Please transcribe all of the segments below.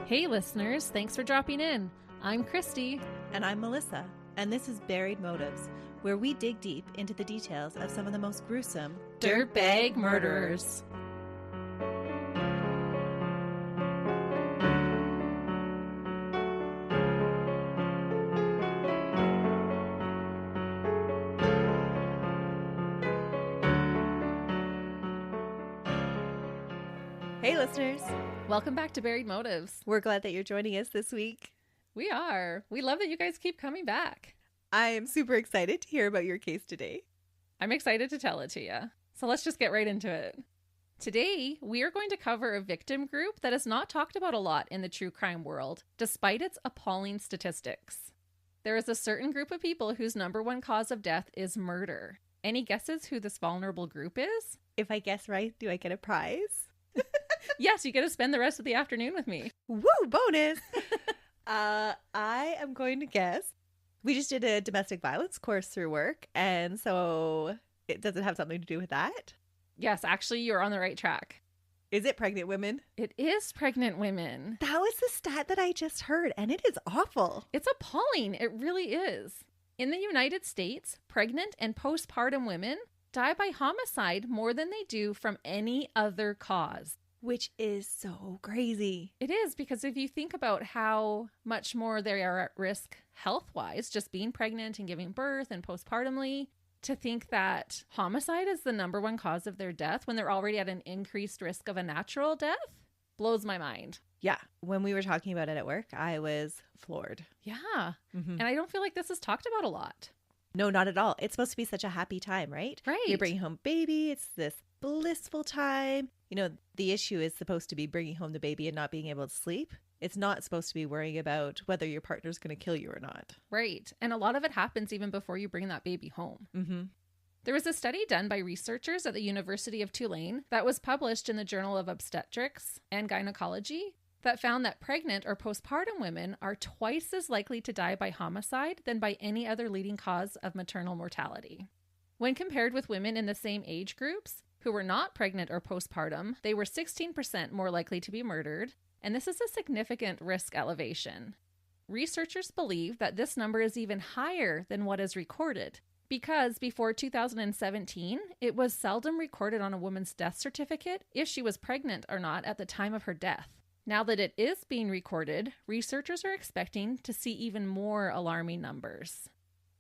Hey listeners, thanks for dropping in. I'm Christy. And I'm Melissa, and this is Buried Motives, where we dig deep into the details of some of the most gruesome Dirtbag murderers. Hey listeners, Welcome back to Buried Motives. we're glad that you're joining us this week. We are. We love that you guys keep coming back. I am super excited to hear about your case today. I'm excited to tell it to you. So let's just get right into it. Today, we are going to cover a victim group that is not talked about a lot in the true crime world, despite its appalling statistics. There is a certain group of people whose number one cause of death is murder. Any guesses who this vulnerable group is? If I guess right, do I get a prize? Yes, you get to spend the rest of the afternoon with me. Woo, bonus! I am going to guess. We just did a domestic violence course through work, and so does it have something to do with that? Yes, actually, you're on the right track. Is it pregnant women? It is pregnant women. That was the stat that I just heard, and it is awful. It's appalling. It really is. In the United States, pregnant and postpartum women die by homicide more than they do from any other cause. Which is so crazy. It is, because if you think about how much more they are at risk health-wise, just being pregnant and giving birth and postpartumly, to think that homicide is the number one cause of their death when they're already at an increased risk of a natural death blows my mind. Yeah. When we were talking about it at work, I was floored. Yeah. Mm-hmm. And I don't feel like this is talked about a lot. No, not at all. It's supposed to be such a happy time, right? Right. You're bringing home baby. It's this blissful time. You know, the issue is supposed to be bringing home the baby and not being able to sleep. It's not supposed to be worrying about whether your partner's going to kill you or not. Right. And a lot of it happens even before you bring that baby home. Mm-hmm. There was a study done by researchers at the University of Tulane that was published in the Journal of Obstetrics and Gynecology that found that pregnant or postpartum women are twice as likely to die by homicide than by any other leading cause of maternal mortality. When compared with women in the same age groups who were not pregnant or postpartum, they were 16% more likely to be murdered, and this is a significant risk elevation. Researchers believe that this number is even higher than what is recorded, because before 2017, it was seldom recorded on a woman's death certificate if she was pregnant or not at the time of her death. Now that it is being recorded, researchers are expecting to see even more alarming numbers.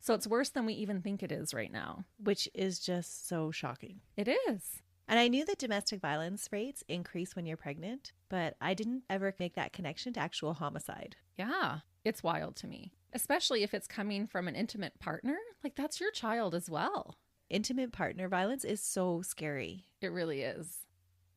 So it's worse than we even think it is right now. Which is just so shocking. It is. And I knew that domestic violence rates increase when you're pregnant, but I didn't ever make that connection to actual homicide. Yeah, it's wild to me. Especially if it's coming from an intimate partner. Like, that's your child as well. Intimate partner violence is so scary. It really is.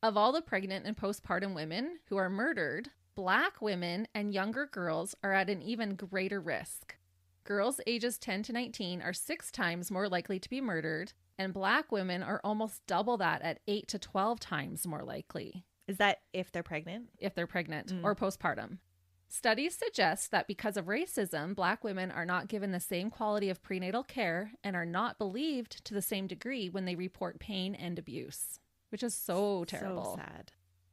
Of all the pregnant and postpartum women who are murdered, Black women and younger girls are at an even greater risk. Girls ages 10 to 19 are 6 times more likely to be murdered, and Black women are almost double that at 8 to 12 times more likely. Is that if they're pregnant? If they're pregnant or postpartum. Studies suggest that because of racism, Black women are not given the same quality of prenatal care and are not believed to the same degree when they report pain and abuse, which is so terrible. So sad.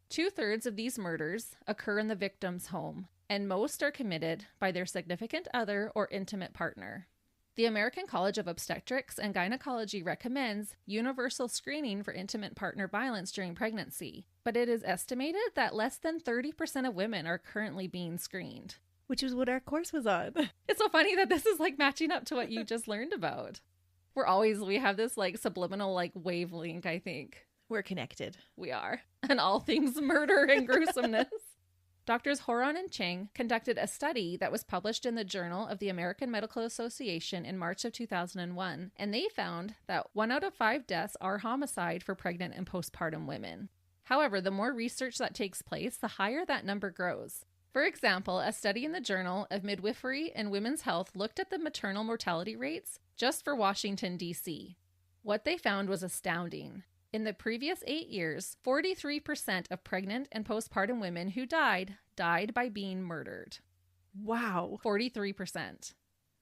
2/3 of these murders occur in the victim's home, and most are committed by their significant other or intimate partner. The American College of Obstetrics and Gynecology recommends universal screening for intimate partner violence during pregnancy, but it is estimated that less than 30% of women are currently being screened. Which is what our course was on. It's so funny that this is like matching up to what you just learned about. We have this like subliminal like wavelength, I think. We're connected. We are. And all things murder and gruesomeness. Doctors Horan and Cheng conducted a study that was published in the Journal of the American Medical Association in March of 2001, and they found that 1 out of 5 deaths are homicide for pregnant and postpartum women. However, the more research that takes place, the higher that number grows. For example, a study in the Journal of Midwifery and Women's Health looked at the maternal mortality rates just for Washington, D.C. What they found was astounding. In the previous 8 years, 43% of pregnant and postpartum women who died by being murdered. Wow. 43%.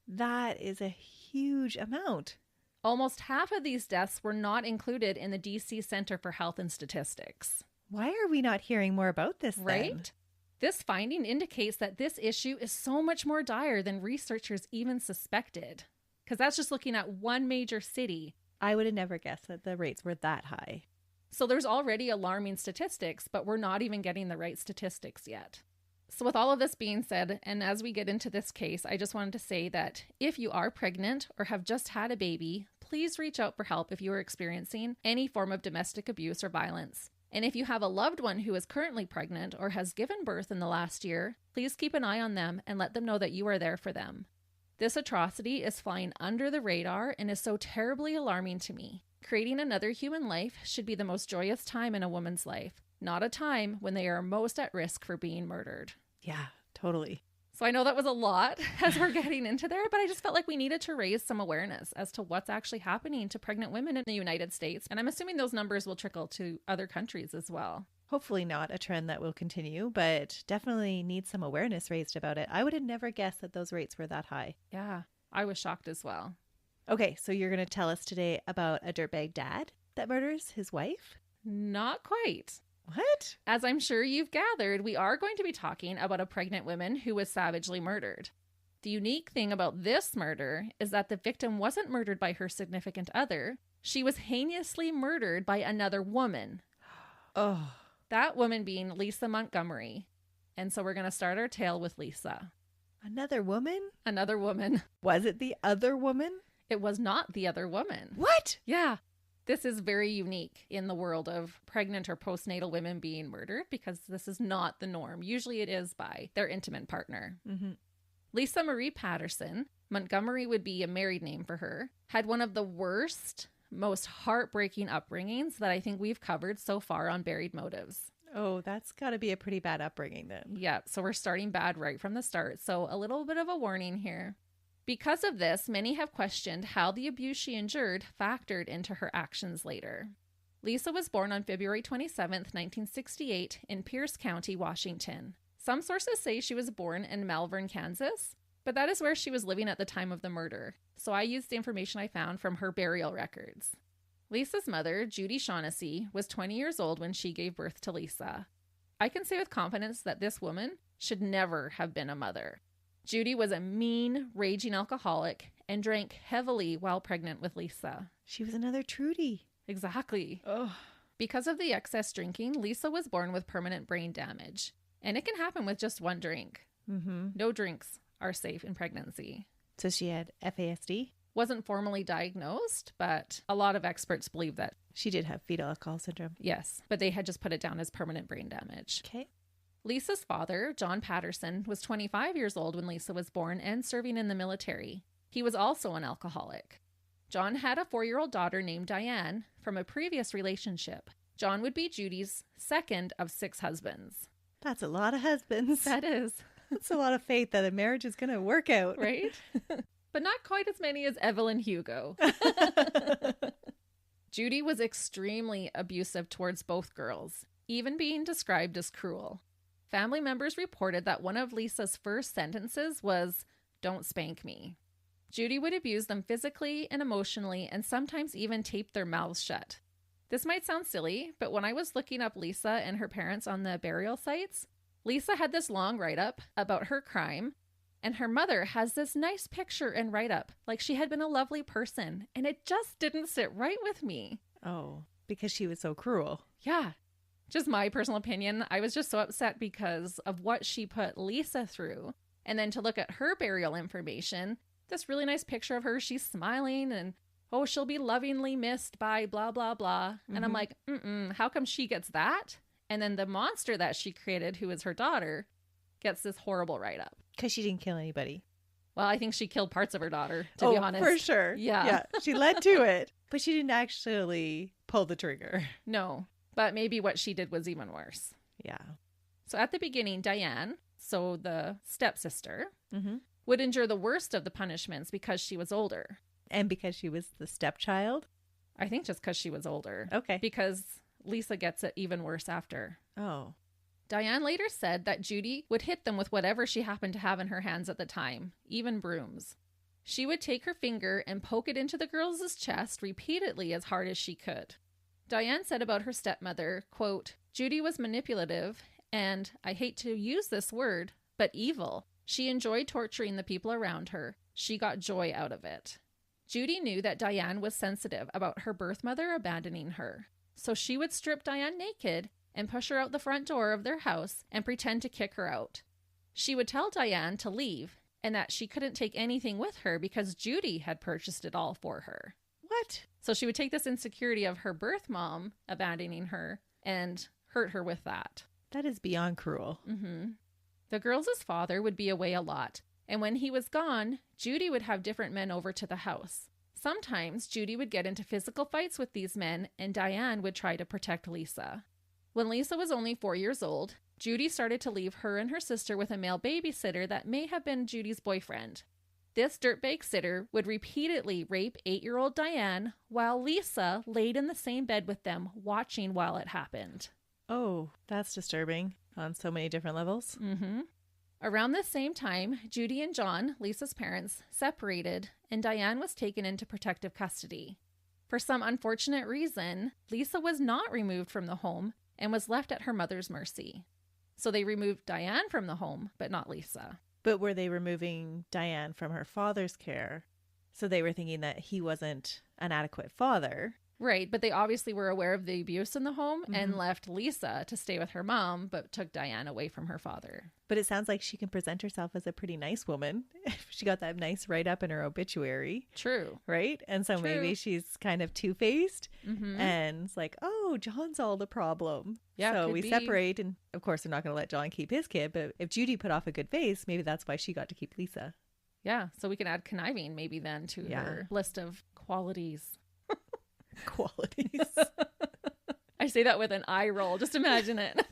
That is a huge amount. Almost half of these deaths were not included in the DC Center for Health and Statistics. Why are we not hearing more about this then? Right? This finding indicates that this issue is so much more dire than researchers even suspected, because that's just looking at one major city. I would have never guessed that the rates were that high. So there's already alarming statistics, but we're not even getting the right statistics yet. So with all of this being said, and as we get into this case, I just wanted to say that if you are pregnant or have just had a baby, please reach out for help if you are experiencing any form of domestic abuse or violence. And if you have a loved one who is currently pregnant or has given birth in the last year, please keep an eye on them and let them know that you are there for them. This atrocity is flying under the radar and is so terribly alarming to me. Creating another human life should be the most joyous time in a woman's life, not a time when they are most at risk for being murdered. Yeah, totally. So I know that was a lot as we're getting into there, but I just felt like we needed to raise some awareness as to what's actually happening to pregnant women in the United States. And I'm assuming those numbers will trickle to other countries as well. Hopefully not a trend that will continue, but definitely need some awareness raised about it. I would have never guessed that those rates were that high. Yeah, I was shocked as well. Okay, so you're going to tell us today about a dirtbag dad that murders his wife? Not quite. What? As I'm sure you've gathered, we are going to be talking about a pregnant woman who was savagely murdered. The unique thing about this murder is that the victim wasn't murdered by her significant other. She was heinously murdered by another woman. Oh. That woman being Lisa Montgomery. And so we're going to start our tale with Lisa. Another woman? Another woman. Was it the other woman? It was not the other woman. What? Yeah. This is very unique in the world of pregnant or postnatal women being murdered because this is not the norm. Usually it is by their intimate partner. Mm-hmm. Lisa Marie Patterson, Montgomery would be a married name for her, had one of the worst, most heartbreaking upbringings that I think we've covered so far on Buried Motives. Oh, that's got to be a pretty bad upbringing then. Yeah, so we're starting bad right from the start. So a little bit of a warning here. Because of this, many have questioned how the abuse she endured factored into her actions later. Lisa was born on February 27th, 1968 in Pierce County, Washington. Some sources say she was born in Malvern, Kansas, but that is where she was living at the time of the murder. So I used the information I found from her burial records. Lisa's mother, Judy Shaughnessy, was 20 years old when she gave birth to Lisa. I can say with confidence that this woman should never have been a mother. Judy was a mean, raging alcoholic and drank heavily while pregnant with Lisa. She was another Trudy. Exactly. Oh. Because of the excess drinking, Lisa was born with permanent brain damage. And it can happen with just one drink. Mm-hmm. No drinks are safe in pregnancy. So she had FASD? Wasn't formally diagnosed, but a lot of experts believe that. She did have fetal alcohol syndrome. Yes, but they had just put it down as permanent brain damage. Okay. Lisa's father, John Patterson, was 25 years old when Lisa was born and serving in the military. He was also an alcoholic. John had a 4-year-old daughter named Diane from a previous relationship. John would be Judy's second of 6 husbands. That's a lot of husbands. That is. That's a lot of faith that a marriage is going to work out. Right? But not quite as many as Evelyn Hugo. Judy was extremely abusive towards both girls, even being described as cruel. Family members reported that one of Lisa's first sentences was, "Don't spank me." Judy would abuse them physically and emotionally and sometimes even tape their mouths shut. This might sound silly, but when I was looking up Lisa and her parents on the burial sites, Lisa had this long write-up about her crime, and her mother has this nice picture and write-up, like she had been a lovely person, and it just didn't sit right with me. Oh, because she was so cruel. Yeah. Just my personal opinion. I was just so upset because of what she put Lisa through. And then to look at her burial information, this really nice picture of her, she's smiling and, oh, she'll be lovingly missed by blah, blah, blah. Mm-hmm. And I'm like, how come she gets that? And then the monster that she created, who is her daughter, gets this horrible write-up. Because she didn't kill anybody. Well, I think she killed parts of her daughter, to be honest. For sure. Yeah. She led to it. But she didn't actually pull the trigger. No. But maybe what she did was even worse. Yeah. So at the beginning, Diane, so the stepsister, Mm-hmm. would endure the worst of the punishments because she was older. And because she was the stepchild? I think just because she was older. Okay. Because Lisa gets it even worse after. Oh. Diane later said that Judy would hit them with whatever she happened to have in her hands at the time, even brooms. She would take her finger and poke it into the girl's chest repeatedly as hard as she could. Diane said about her stepmother, quote, "Judy was manipulative and I hate to use this word, but evil. She enjoyed torturing the people around her. She got joy out of it. Judy knew that Diane was sensitive about her birth mother abandoning her, so she would strip Diane naked and push her out the front door of their house and pretend to kick her out. She would tell Diane to leave and that she couldn't take anything with her because Judy had purchased it all for her. What? So she would take this insecurity of her birth mom abandoning her and hurt her with that. That is beyond cruel. Mm-hmm. The girls' father would be away a lot, and when he was gone, Judy would have different men over to the house. Sometimes Judy would get into physical fights with these men, and Diane would try to protect Lisa. When Lisa was only 4 years old, Judy started to leave her and her sister with a male babysitter that may have been Judy's boyfriend. This dirtbag sitter would repeatedly rape 8-year-old Diane while Lisa laid in the same bed with them, watching while it happened. Oh, that's disturbing on so many different levels. Mm-hmm. Around the same time, Judy and John, Lisa's parents, separated, and Diane was taken into protective custody. For some unfortunate reason, Lisa was not removed from the home and was left at her mother's mercy. So they removed Diane from the home, but not Lisa. But were they removing Diane from her father's care? So they were thinking that he wasn't an adequate father. Right, but they obviously were aware of the abuse in the home and left Lisa to stay with her mom, but took Diane away from her father. But it sounds like she can present herself as a pretty nice woman. She got that nice write-up in her obituary. True. Right? And so maybe she's kind of two-faced and it's like, oh, John's all the problem. Yeah, so we separate, and of course they're not going to let John keep his kid, but if Judy put off a good face, maybe that's why she got to keep Lisa. Yeah, so we can add conniving maybe then to her list of qualities. Qualities. I say that with an eye roll. Just imagine it.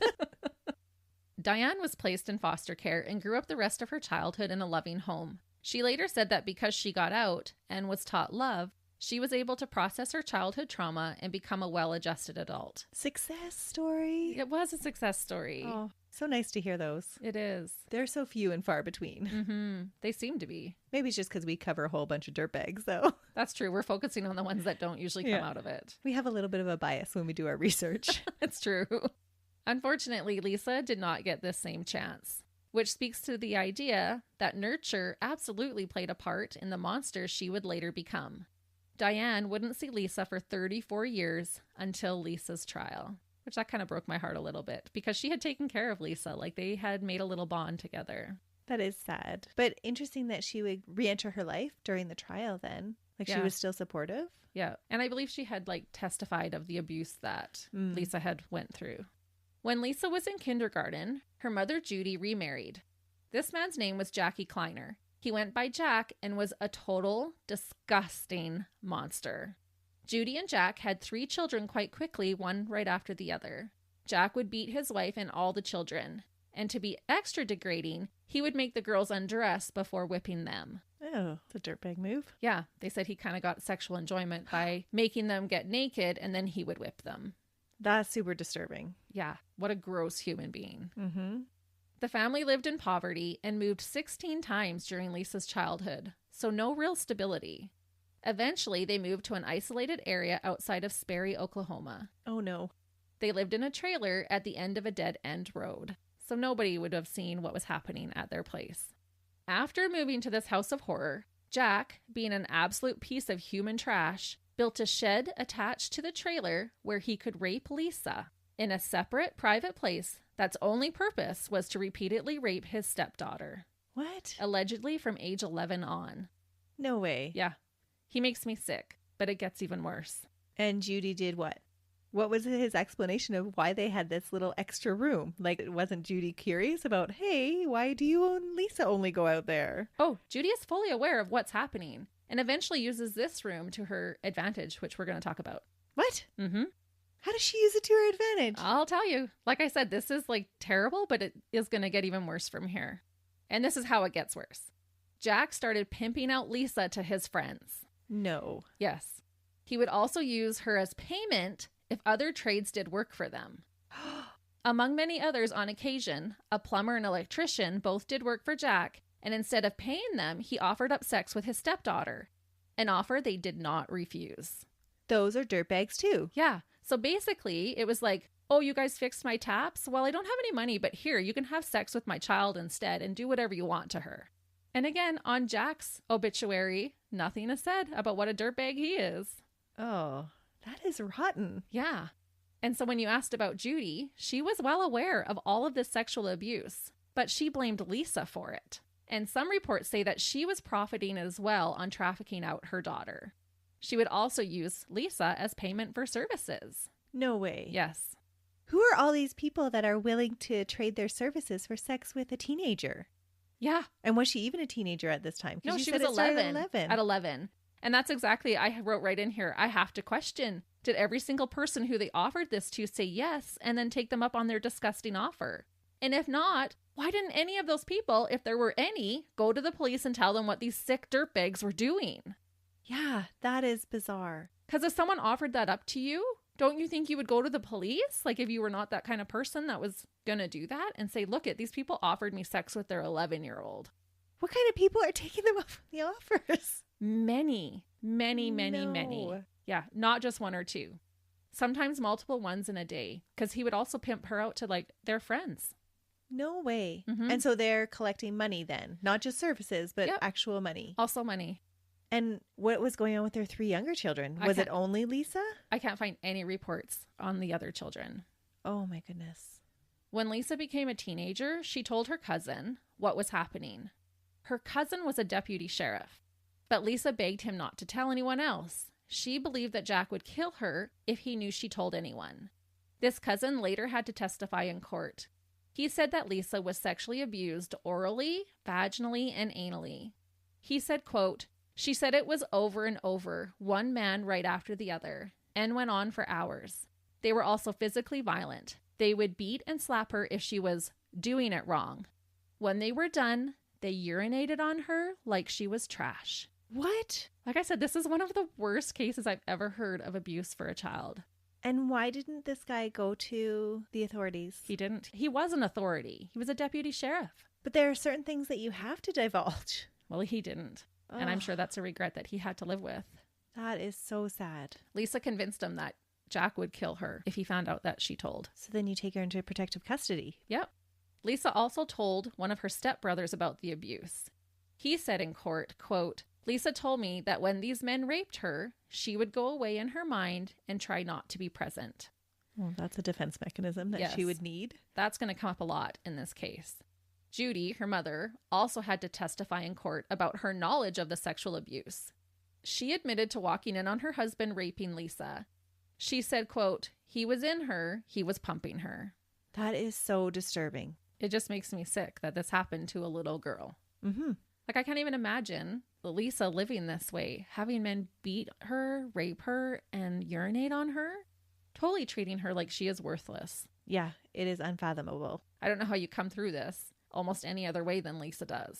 Diane was placed in foster care and grew up the rest of her childhood in a loving home. She later said that because she got out and was taught love, she was able to process her childhood trauma and become a well-adjusted adult. Success story. It was a success story. Oh, so nice to hear those. It is. They're so few and far between. They seem to be. Maybe it's just because we cover a whole bunch of dirtbags, though. That's true. We're focusing on the ones that don't usually come out of it. We have a little bit of a bias when we do our research. It's true. Unfortunately, Lisa did not get this same chance, which speaks to the idea that nurture absolutely played a part in the monster she would later become. Diane wouldn't see Lisa for 34 years until Lisa's trial, which that kind of broke my heart a little bit because she had taken care of Lisa. Like they had made a little bond together. That is sad. But interesting that she would re-enter her life during the trial then. Like she was still supportive. Yeah. And I believe she had testified of the abuse that Lisa had went through. When Lisa was in kindergarten, her mother Judy remarried. This man's name was Jackie Kleiner. He went by Jack and was a total disgusting monster. Judy and Jack had 3 children quite quickly, one right after the other. Jack would beat his wife and all the children. And to be extra degrading, he would make the girls undress before whipping them. Oh, it's a dirtbag move. Yeah, they said he kind of got sexual enjoyment by making them get naked and then he would whip them. That's super disturbing. Yeah, what a gross human being. Mm-hmm. The family lived in poverty and moved 16 times during Lisa's childhood, so no real stability. Eventually, they moved to an isolated area outside of Sperry, Oklahoma. Oh, no. They lived in a trailer at the end of a dead-end road, so nobody would have seen what was happening at their place. After moving to this house of horror, Jack, being an absolute piece of human trash, built a shed attached to the trailer where he could rape Lisa in a separate private place that's only purpose was to repeatedly rape his stepdaughter. What? Allegedly from age 11 on. No way. Yeah. He makes me sick, but it gets even worse. And Judy did what? What was his explanation of why they had this little extra room? Like, wasn't Judy curious about, hey, why do you and Lisa only go out there? Oh, Judy is fully aware of what's happening and eventually uses this room to her advantage, which we're going to talk about. What? Mm-hmm. How does she use it to her advantage? I'll tell you. Like I said, this is terrible, but it is going to get even worse from here. And this is how it gets worse. Jack started pimping out Lisa to his friends. No. Yes. He would also use her as payment if other trades did work for them. Among many others on occasion, a plumber and electrician both did work for Jack, and instead of paying them, he offered up sex with his stepdaughter, an offer they did not refuse. Those are dirtbags too. Yeah. So basically, it was like, Oh, you guys fixed my taps? Well, I don't have any money, but here, you can have sex with my child instead and do whatever you want to her. And again, on Jack's obituary, nothing is said about what a dirtbag he is. Oh, that is rotten. Yeah. And so when you asked about Judy, she was well aware of all of this sexual abuse, but she blamed Lisa for it. And some reports say that she was profiting as well on trafficking out her daughter. She would also use Lisa as payment for services. No way. Yes. Who are all these people that are willing to trade their services for sex with a teenager? Yeah. And was she even a teenager at this time? No, You she said was it started 11. At 11. And that's exactly, I wrote right in here, I have to question, did every single person who they offered this to say yes and then take them up on their disgusting offer? And if not, why didn't any of those people, if there were any, go to the police and tell them what these sick dirtbags were doing? Yeah, that is bizarre. Because if someone offered that up to you, don't you think you would go to the police? Like if you were not that kind of person that was going to do that and say, look, these people offered me sex with their 11-year-old. What kind of people are taking them up on the offers? Many. No. Yeah, not just one or two. Sometimes multiple ones in a day. Because he would also pimp her out to like their friends. No way. Mhm. And so they're collecting money then, not just services, but Yep. actual money. Also money. And what was going on with their 3 younger children? Was it only Lisa? I can't find any reports on the other children. Oh my goodness. When Lisa became a teenager, she told her cousin what was happening. Her cousin was a deputy sheriff, but Lisa begged him not to tell anyone else. She believed that Jack would kill her if he knew she told anyone. This cousin later had to testify in court. He said that Lisa was sexually abused orally, vaginally, and anally. He said, quote, she said it was over and over, one man right after the other, and went on for hours. They were also physically violent. They would beat and slap her if she was doing it wrong. When they were done, they urinated on her like she was trash. What? Like I said, this is one of the worst cases I've ever heard of abuse for a child. And why didn't this guy go to the authorities? He didn't. He was an authority. He was a deputy sheriff. But there are certain things that you have to divulge. Well, he didn't. And I'm sure that's a regret that he had to live with. That is so sad. Lisa convinced him that Jack would kill her if he found out that she told. So then you take her into protective custody. Yep. Lisa also told one of her stepbrothers about the abuse. He said in court, quote, Lisa told me that when these men raped her, she would go away in her mind and try not to be present. Well, that's a defense mechanism that she would need. That's going to come up a lot in this case. Judy, her mother, also had to testify in court about her knowledge of the sexual abuse. She admitted to walking in on her husband raping Lisa. She said, quote, he was in her, he was pumping her. That is so disturbing. It just makes me sick that this happened to a little girl. Mm-hmm. Like, I can't even imagine Lisa living this way, having men beat her, rape her, and urinate on her, totally treating her like she is worthless. Yeah, it is unfathomable. I don't know how you come through this almost any other way than Lisa does.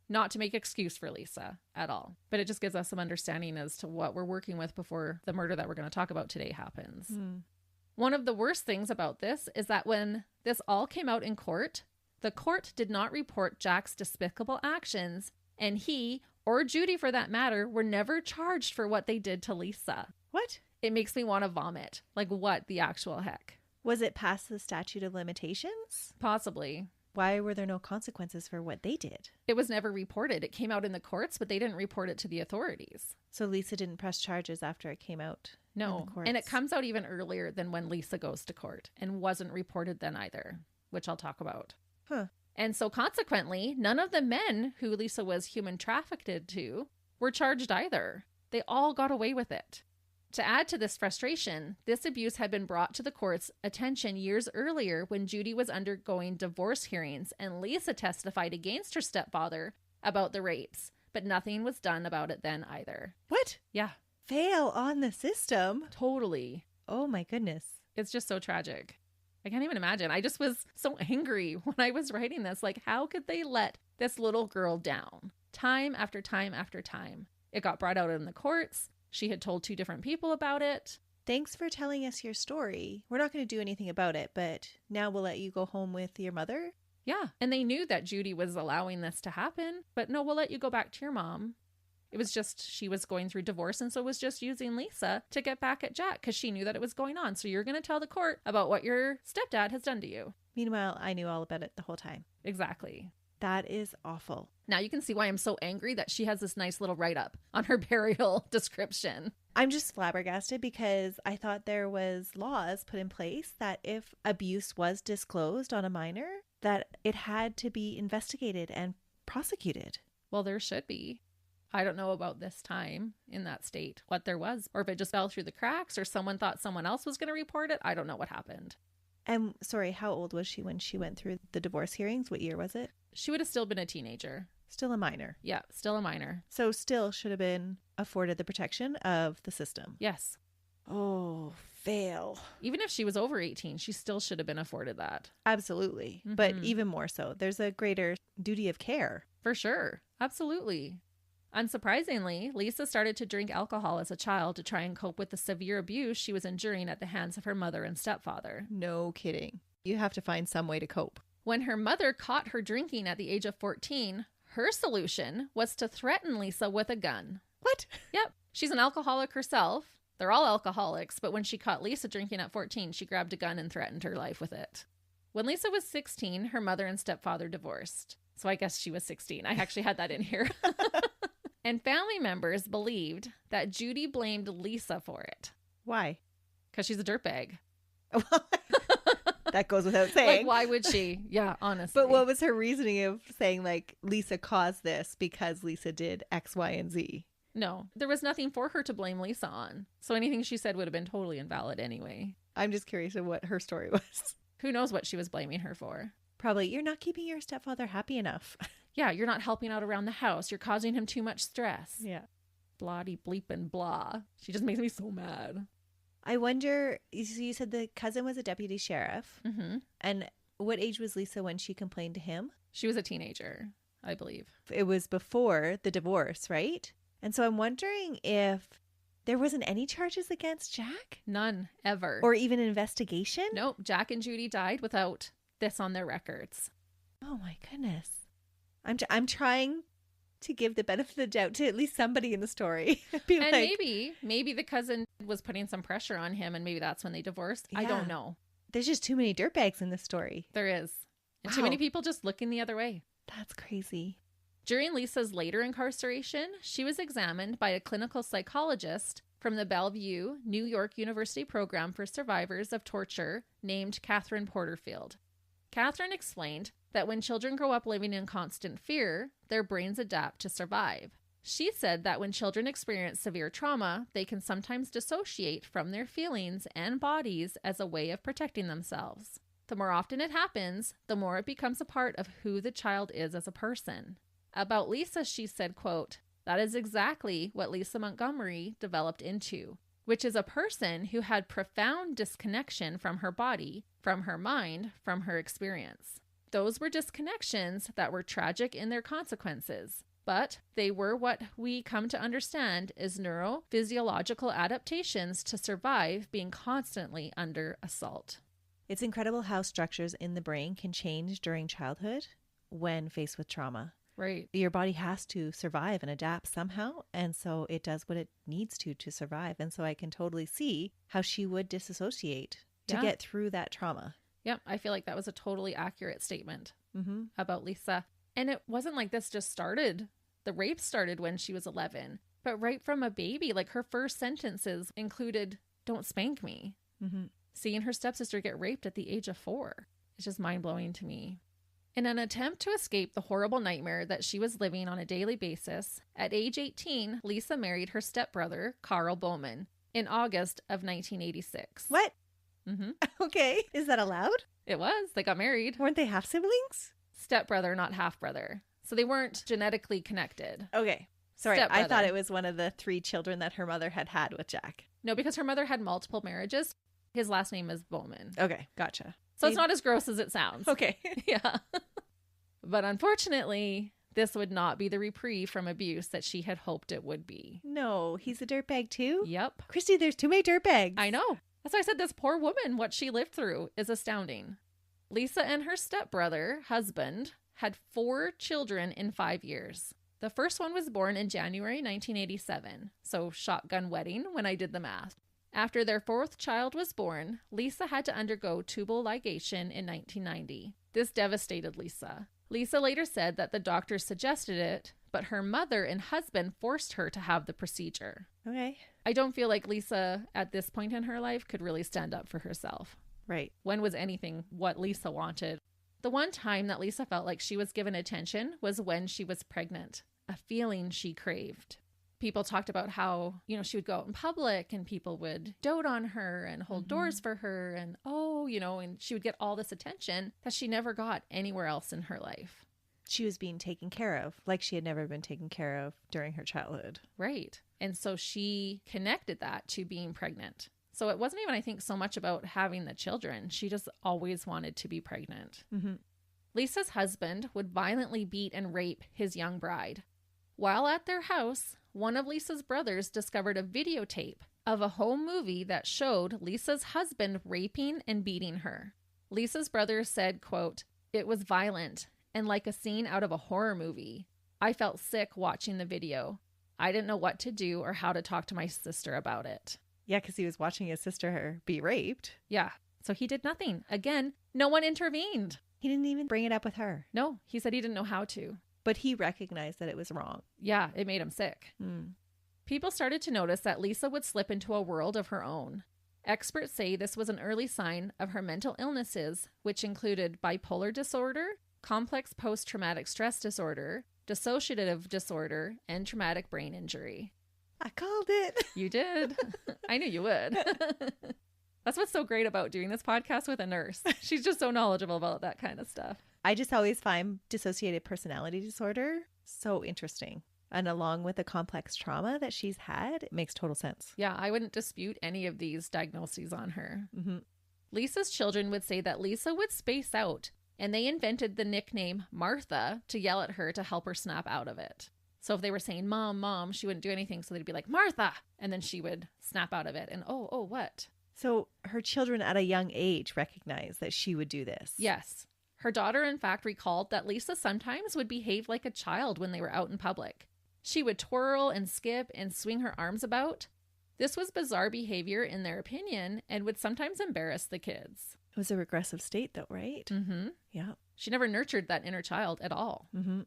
Not to make excuse for Lisa at all, but it just gives us some understanding as to what we're working with before the murder that we're going to talk about today happens. One of the worst things about this is that when this all came out in court, the court did not report Jack's despicable actions, and he, or Judy for that matter, were never charged for what they did to Lisa. What? It makes me want to vomit. Like, what the actual heck? Was it past the statute of limitations? Possibly. Why were there no consequences for what they did? It was never reported. It came out in the courts, but they didn't report it to the authorities. So Lisa didn't press charges after it came out? No. In the courts. And it comes out even earlier than when Lisa goes to court and wasn't reported then either, which I'll talk about. Huh. And so consequently, none of the men who Lisa was human trafficked to were charged either. They all got away with it. To add to this frustration, this abuse had been brought to the court's attention years earlier when Judy was undergoing divorce hearings and Lisa testified against her stepfather about the rapes, but nothing was done about it then either. What? Yeah. Fail on the system? Totally. Oh my goodness. It's just so tragic. I can't even imagine. I just was so angry when I was writing this. Like, how could they let this little girl down? Time after time after time. It got brought out in the courts. She had told 2 different people about it. Thanks for telling us your story. We're not going to do anything about it, but now we'll let you go home with your mother? Yeah. And they knew that Judy was allowing this to happen. But no, we'll let you go back to your mom. It was just she was going through divorce and so was just using Lisa to get back at Jack because she knew that it was going on. So you're going to tell the court about what your stepdad has done to you. Meanwhile, I knew all about it the whole time. Exactly. That is awful. Now you can see why I'm so angry that she has this nice little write-up on her burial description. I'm just flabbergasted because I thought there was laws put in place that if abuse was disclosed on a minor, that it had to be investigated and prosecuted. Well, there should be. I don't know about this time in that state, what there was, or if it just fell through the cracks or someone thought someone else was going to report it. I don't know what happened. And sorry, how old was she when she went through the divorce hearings? What year was it? She would have still been a teenager. Still a minor. Yeah, still a minor. So still should have been afforded the protection of the system. Yes. Oh, fail. Even if she was over 18, she still should have been afforded that. Absolutely. Mm-hmm. But even more so, there's a greater duty of care. For sure. Absolutely. Unsurprisingly, Lisa started to drink alcohol as a child to try and cope with the severe abuse she was enduring at the hands of her mother and stepfather. No kidding. You have to find some way to cope. When her mother caught her drinking at the age of 14, her solution was to threaten Lisa with a gun. What? Yep. She's an alcoholic herself. They're all alcoholics, but when she caught Lisa drinking at 14, she grabbed a gun and threatened her life with it. When Lisa was 16, her mother and stepfather divorced. So I guess she was 16. I actually had that in here. And family members believed that Judy blamed Lisa for it. Why? Because she's a dirtbag. That goes without saying. Like, why would she? Yeah, honestly. But what was her reasoning of saying, like, Lisa caused this because Lisa did X, Y, and Z? No, there was nothing for her to blame Lisa on. So anything she said would have been totally invalid anyway. I'm just curious of what her story was. Who knows what she was blaming her for? Probably, you're not keeping your stepfather happy enough. Yeah, you're not helping out around the house. You're causing him too much stress. Yeah. Bloody bleep and blah. She just makes me so mad. I wonder, you said the cousin was a deputy sheriff. Mm-hmm. And what age was Lisa when she complained to him? She was a teenager, I believe. It was before the divorce, right? And so I'm wondering if there wasn't any charges against Jack? None, ever. Or even an investigation? Nope, Jack and Judy died without this on their records. Oh my goodness. I'm trying to give the benefit of the doubt to at least somebody in the story. And maybe the cousin was putting some pressure on him and maybe that's when they divorced. Yeah. I don't know. There's just too many dirtbags in this story. There is. And too many people just looking the other way. That's crazy. During Lisa's later incarceration, she was examined by a clinical psychologist from the Bellevue, New York University program for survivors of torture named Catherine Porterfield. Catherine explained that when children grow up living in constant fear, their brains adapt to survive. She said that when children experience severe trauma, they can sometimes dissociate from their feelings and bodies as a way of protecting themselves. The more often it happens, the more it becomes a part of who the child is as a person. About Lisa, she said, quote, "That is exactly what Lisa Montgomery developed into, which is a person who had profound disconnection from her body, from her mind, from her experience. Those were disconnections that were tragic in their consequences, but they were what we come to understand as neurophysiological adaptations to survive being constantly under assault." It's incredible how structures in the brain can change during childhood when faced with trauma. Right. Your body has to survive and adapt somehow, and so it does what it needs to survive. And so I can totally see how she would disassociate to get through that trauma. Yep, I feel like that was a totally accurate statement about Lisa. And it wasn't like this just started. The rape started when she was 11. But right from a baby, like her first sentences included, "Don't spank me." Mm-hmm. Seeing her stepsister get raped at the age of 4. It's just mind-blowing to me. In an attempt to escape the horrible nightmare that she was living on a daily basis, at age 18, Lisa married her stepbrother, Carl Bowman, in August of 1986. What? Mm-hmm. Okay. Is that allowed? It was. They got married. Weren't they half siblings? Stepbrother, not half-brother. So they weren't genetically connected. Okay. Sorry, Stepbrother. I thought it was one of the 3 children that her mother had with Jack. No, because her mother had multiple marriages. His last name is Bowman. Okay, gotcha. So it's not as gross as it sounds. Okay. Yeah. But unfortunately, this would not be the reprieve from abuse that she had hoped it would be. No, he's a dirtbag too? Yep. Christy, there's too many dirtbags. I know. That's why I said this poor woman, what she lived through is astounding. Lisa and her stepbrother, husband, had 4 children in 5 years. The first one was born in January 1987, so shotgun wedding when I did the math. After their fourth child was born, Lisa had to undergo tubal ligation in 1990. This devastated Lisa. Lisa later said that the doctors suggested it, but her mother and husband forced her to have the procedure. Okay. I don't feel like Lisa, at this point in her life, could really stand up for herself. Right. When was anything what Lisa wanted? The one time that Lisa felt like she was given attention was when she was pregnant, a feeling she craved. People talked about how, she would go out in public and people would dote on her and hold doors for her and, and she would get all this attention that she never got anywhere else in her life. She was being taken care of like she had never been taken care of during her childhood. Right. And so she connected that to being pregnant. So it wasn't even, I think, so much about having the children. She just always wanted to be pregnant. Mm-hmm. Lisa's husband would violently beat and rape his young bride. While at their house, one of Lisa's brothers discovered a videotape of a home movie that showed Lisa's husband raping and beating her. Lisa's brother said, quote, "It was violent and like a scene out of a horror movie. I felt sick watching the video. I didn't know what to do or how to talk to my sister about it." Yeah, because he was watching his sister be raped. Yeah. So he did nothing. Again, no one intervened. He didn't even bring it up with her. No, he said he didn't know how to. But he recognized that it was wrong. Yeah, it made him sick. People started to notice that Lisa would slip into a world of her own. Experts say this was an early sign of her mental illnesses, which included bipolar disorder, complex post-traumatic stress disorder, dissociative disorder, and traumatic brain injury. I called it. You did. I knew you would. That's what's so great about doing this podcast with a nurse. She's just so knowledgeable about that kind of stuff. I just always find dissociated personality disorder so interesting. And along with the complex trauma that she's had, it makes total sense. Yeah, I wouldn't dispute any of these diagnoses on her. Mm-hmm. Lisa's children would say that Lisa would space out, and they invented the nickname Martha to yell at her to help her snap out of it. So if they were saying, "Mom, Mom," she wouldn't do anything. So they'd be like, "Martha." And then she would snap out of it. And, oh, what? So her children at a young age recognized that she would do this. Yes. Her daughter, in fact, recalled that Lisa sometimes would behave like a child when they were out in public. She would twirl and skip and swing her arms about. This was bizarre behavior in their opinion and would sometimes embarrass the kids. It was a regressive state though, right? Mm-hmm. Yeah. She never nurtured that inner child at all. Mm-hmm.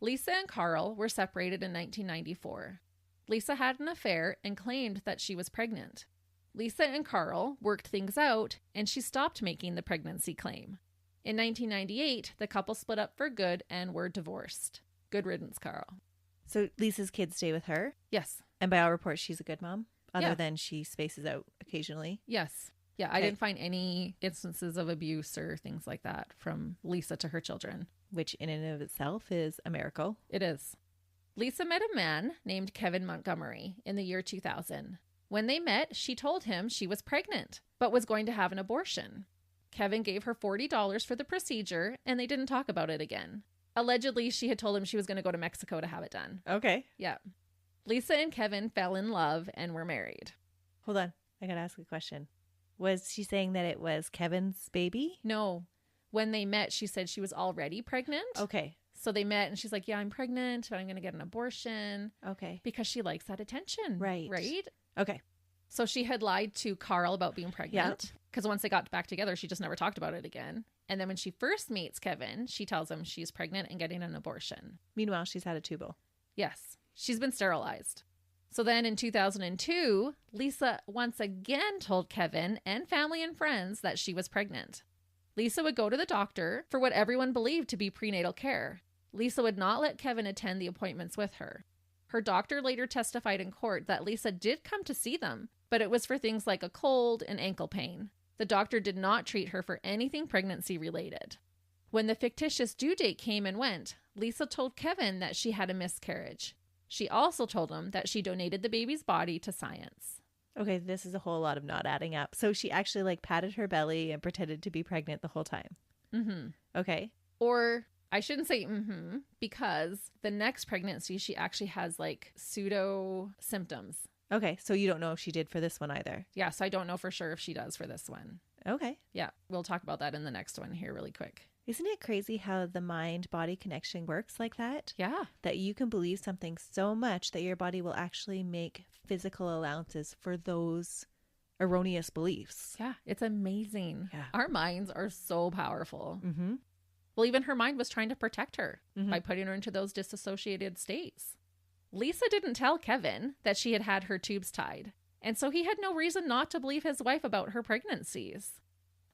Lisa and Carl were separated in 1994. Lisa had an affair and claimed that she was pregnant. Lisa and Carl worked things out and she stopped making the pregnancy claim. In 1998, the couple split up for good and were divorced. Good riddance, Carl. So Lisa's kids stay with her? Yes. And by all reports, she's a good mom? Other Yeah. than she spaces out occasionally? Yes. Yeah, I Okay. didn't find any instances of abuse or things like that from Lisa to her children. Which in and of itself is a miracle. It is. Lisa met a man named Kevin Montgomery in the year 2000. When they met, she told him she was pregnant, but was going to have an abortion. Kevin gave her $40 for the procedure, and they didn't talk about it again. Allegedly, she had told him she was going to go to Mexico to have it done. Okay. Yeah. Lisa and Kevin fell in love and were married. Hold on. I got to ask a question. Was she saying that it was Kevin's baby? No. When they met, she said she was already pregnant. Okay. So they met and she's like, "Yeah, I'm pregnant, but I'm going to get an abortion." Okay. Because she likes that attention. Right. Right? Okay. So she had lied to Carl about being pregnant. Because once they got back together, she just never talked about it again. And then when she first meets Kevin, she tells him she's pregnant and getting an abortion. Meanwhile, she's had a tubal. Yes. She's been sterilized. So then in 2002, Lisa once again told Kevin and family and friends that she was pregnant. Lisa would go to the doctor for what everyone believed to be prenatal care. Lisa would not let Kevin attend the appointments with her. Her doctor later testified in court that Lisa did come to see them, but it was for things like a cold and ankle pain. The doctor did not treat her for anything pregnancy related. When the fictitious due date came and went, Lisa told Kevin that she had a miscarriage. She also told him that she donated the baby's body to science. Okay, this is a whole lot of not adding up. So she actually patted her belly and pretended to be pregnant the whole time. Mm-hmm. Okay. Or I shouldn't say because the next pregnancy, she actually has pseudo symptoms. Okay, so you don't know if she did for this one either. Yeah, so I don't know for sure if she does for this one. Okay. Yeah, we'll talk about that in the next one here really quick. Isn't it crazy how the mind-body connection works like that? Yeah. That you can believe something so much that your body will actually make physical allowances for those erroneous beliefs. Yeah. It's amazing. Yeah. Our minds are so powerful. Mm-hmm. Well, even her mind was trying to protect her Mm-hmm. by putting her into those dissociated states. Lisa didn't tell Kevin that she had had her tubes tied, and so he had no reason not to believe his wife about her pregnancies.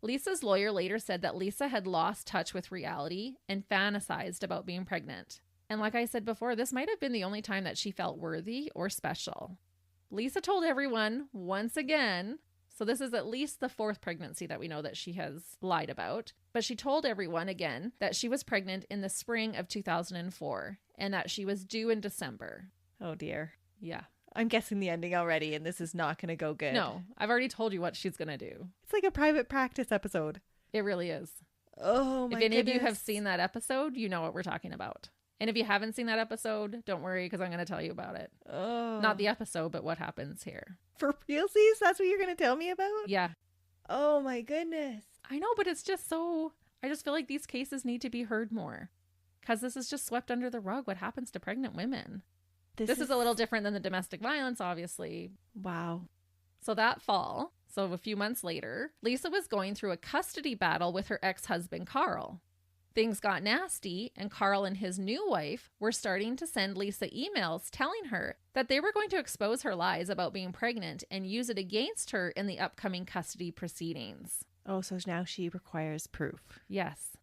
Lisa's lawyer later said that Lisa had lost touch with reality and fantasized about being pregnant. And like I said before, this might have been the only time that she felt worthy or special. Lisa told everyone once again, so this is at least the 4th pregnancy that we know that she has lied about, but she told everyone again that she was pregnant in the spring of 2004 and that she was due in December. Oh dear. Yeah. I'm guessing the ending already, and this is not going to go good. No, I've already told you what she's going to do. It's like a private practice episode. It really is. Oh my If any goodness. of you have seen that episode, you know what we're talking about. And if you haven't seen that episode, don't worry, because I'm going to tell you about it. Oh. Not the episode, but what happens here. For realsies? That's what you're going to tell me about? Yeah. Oh my goodness. I know, but it's just so... I just feel like these cases need to be heard more. Because this is just swept under the rug, what happens to pregnant women. This is a little different than the domestic violence, obviously. Wow. So that fall, so a few months later, Lisa was going through a custody battle with her ex-husband, Carl. Things got nasty, and Carl and his new wife were starting to send Lisa emails telling her that they were going to expose her lies about being pregnant and use it against her in the upcoming custody proceedings. Oh, so now she requires proof. Yes.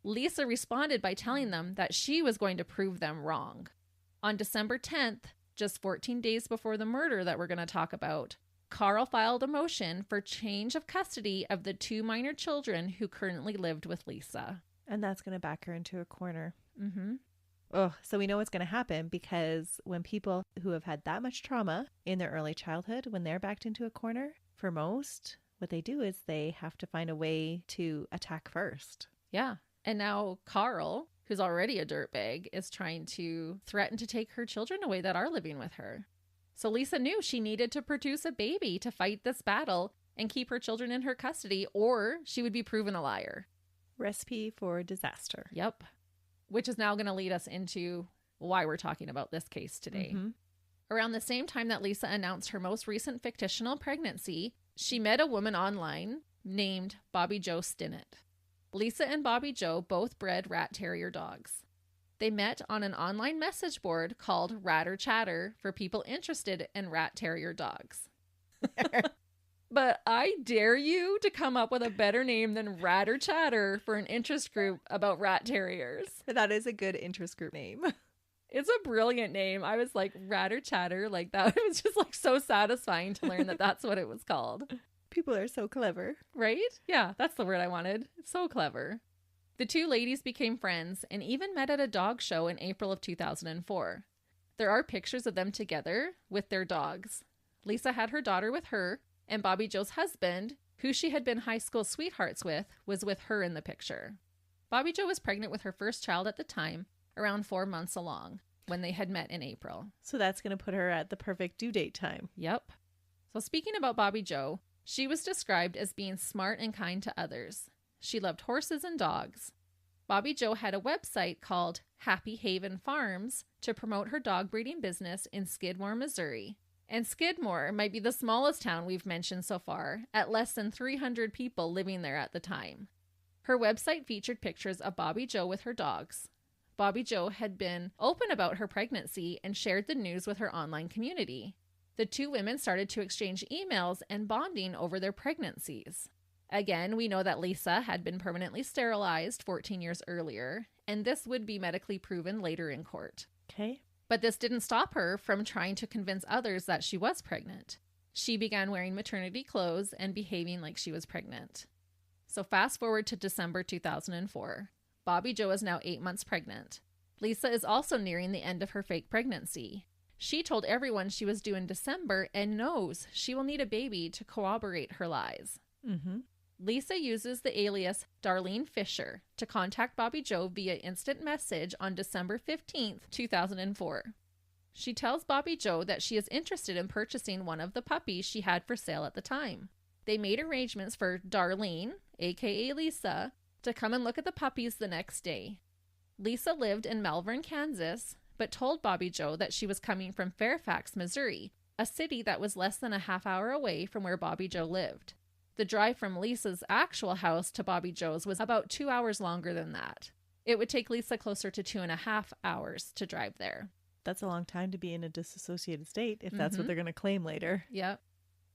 Lisa responded by telling them that she was going to prove them wrong. On December 10th, just 14 days before the murder that we're going to talk about, Carl filed a motion for change of custody of the 2 minor children who currently lived with Lisa. And that's going to back her into a corner. Mm-hmm. Oh, so we know what's going to happen, because when people who have had that much trauma in their early childhood, when they're backed into a corner, for most, what they do is they have to find a way to attack first. Yeah. And now Carl, who's already a dirtbag, is trying to threaten to take her children away that are living with her. So Lisa knew she needed to produce a baby to fight this battle and keep her children in her custody, or she would be proven a liar. Recipe for disaster. Yep. Which is now going to lead us into why we're talking about this case today. Mm-hmm. Around the same time that Lisa announced her most recent fictional pregnancy, she met a woman online named Bobbie Jo Stinnett. Lisa and Bobbie Jo both bred rat terrier dogs. They met on an online message board called Ratter Chatter for people interested in rat terrier dogs. But I dare you to come up with a better name than Ratter Chatter for an interest group about rat terriers. That is a good interest group name. It's a brilliant name. I was like, Ratter Chatter, like that was just like so satisfying to learn that that's what it was called. People are so clever. Right? Yeah, that's the word I wanted. It's so clever. The 2 ladies became friends and even met at a dog show in April of 2004. There are pictures of them together with their dogs. Lisa had her daughter with her, and Bobbie Jo's husband, who she had been high school sweethearts with, was with her in the picture. Bobbie Jo was pregnant with her first child at the time, around 4 months along, when they had met in April. So that's going to put her at the perfect due date time. Yep. So speaking about Bobbie Jo, she was described as being smart and kind to others. She loved horses and dogs. Bobbie Jo had a website called Happy Haven Farms to promote her dog breeding business in Skidmore, Missouri. And Skidmore might be the smallest town we've mentioned so far, at less than 300 people living there at the time. Her website featured pictures of Bobbie Jo with her dogs. Bobbie Jo had been open about her pregnancy and shared the news with her online community. The 2 women started to exchange emails and bonding over their pregnancies. Again, we know that Lisa had been permanently sterilized 14 years earlier, and this would be medically proven later in court. Okay. But this didn't stop her from trying to convince others that she was pregnant. She began wearing maternity clothes and behaving like she was pregnant. So fast forward to December 2004. Bobbie Jo is now 8 months pregnant. Lisa is also nearing the end of her fake pregnancy. She told everyone she was due in December and knows she will need a baby to corroborate her lies. Mm-hmm. Lisa uses the alias Darlene Fisher to contact Bobbie Jo via instant message on December 15th, 2004. She tells Bobbie Jo that she is interested in purchasing one of the puppies she had for sale at the time. They made arrangements for Darlene, aka Lisa, to come and look at the puppies the next day. Lisa lived in Malvern, Kansas, but told Bobbie Jo that she was coming from Fairfax, Missouri, a city that was less than a half hour away from where Bobbie Jo lived. The drive from Lisa's actual house to Bobbie Jo's was about 2 hours longer than that. It would take Lisa closer to 2.5 hours to drive there. That's a long time to be in a dissociated state, if that's what they're going to claim later. Yep.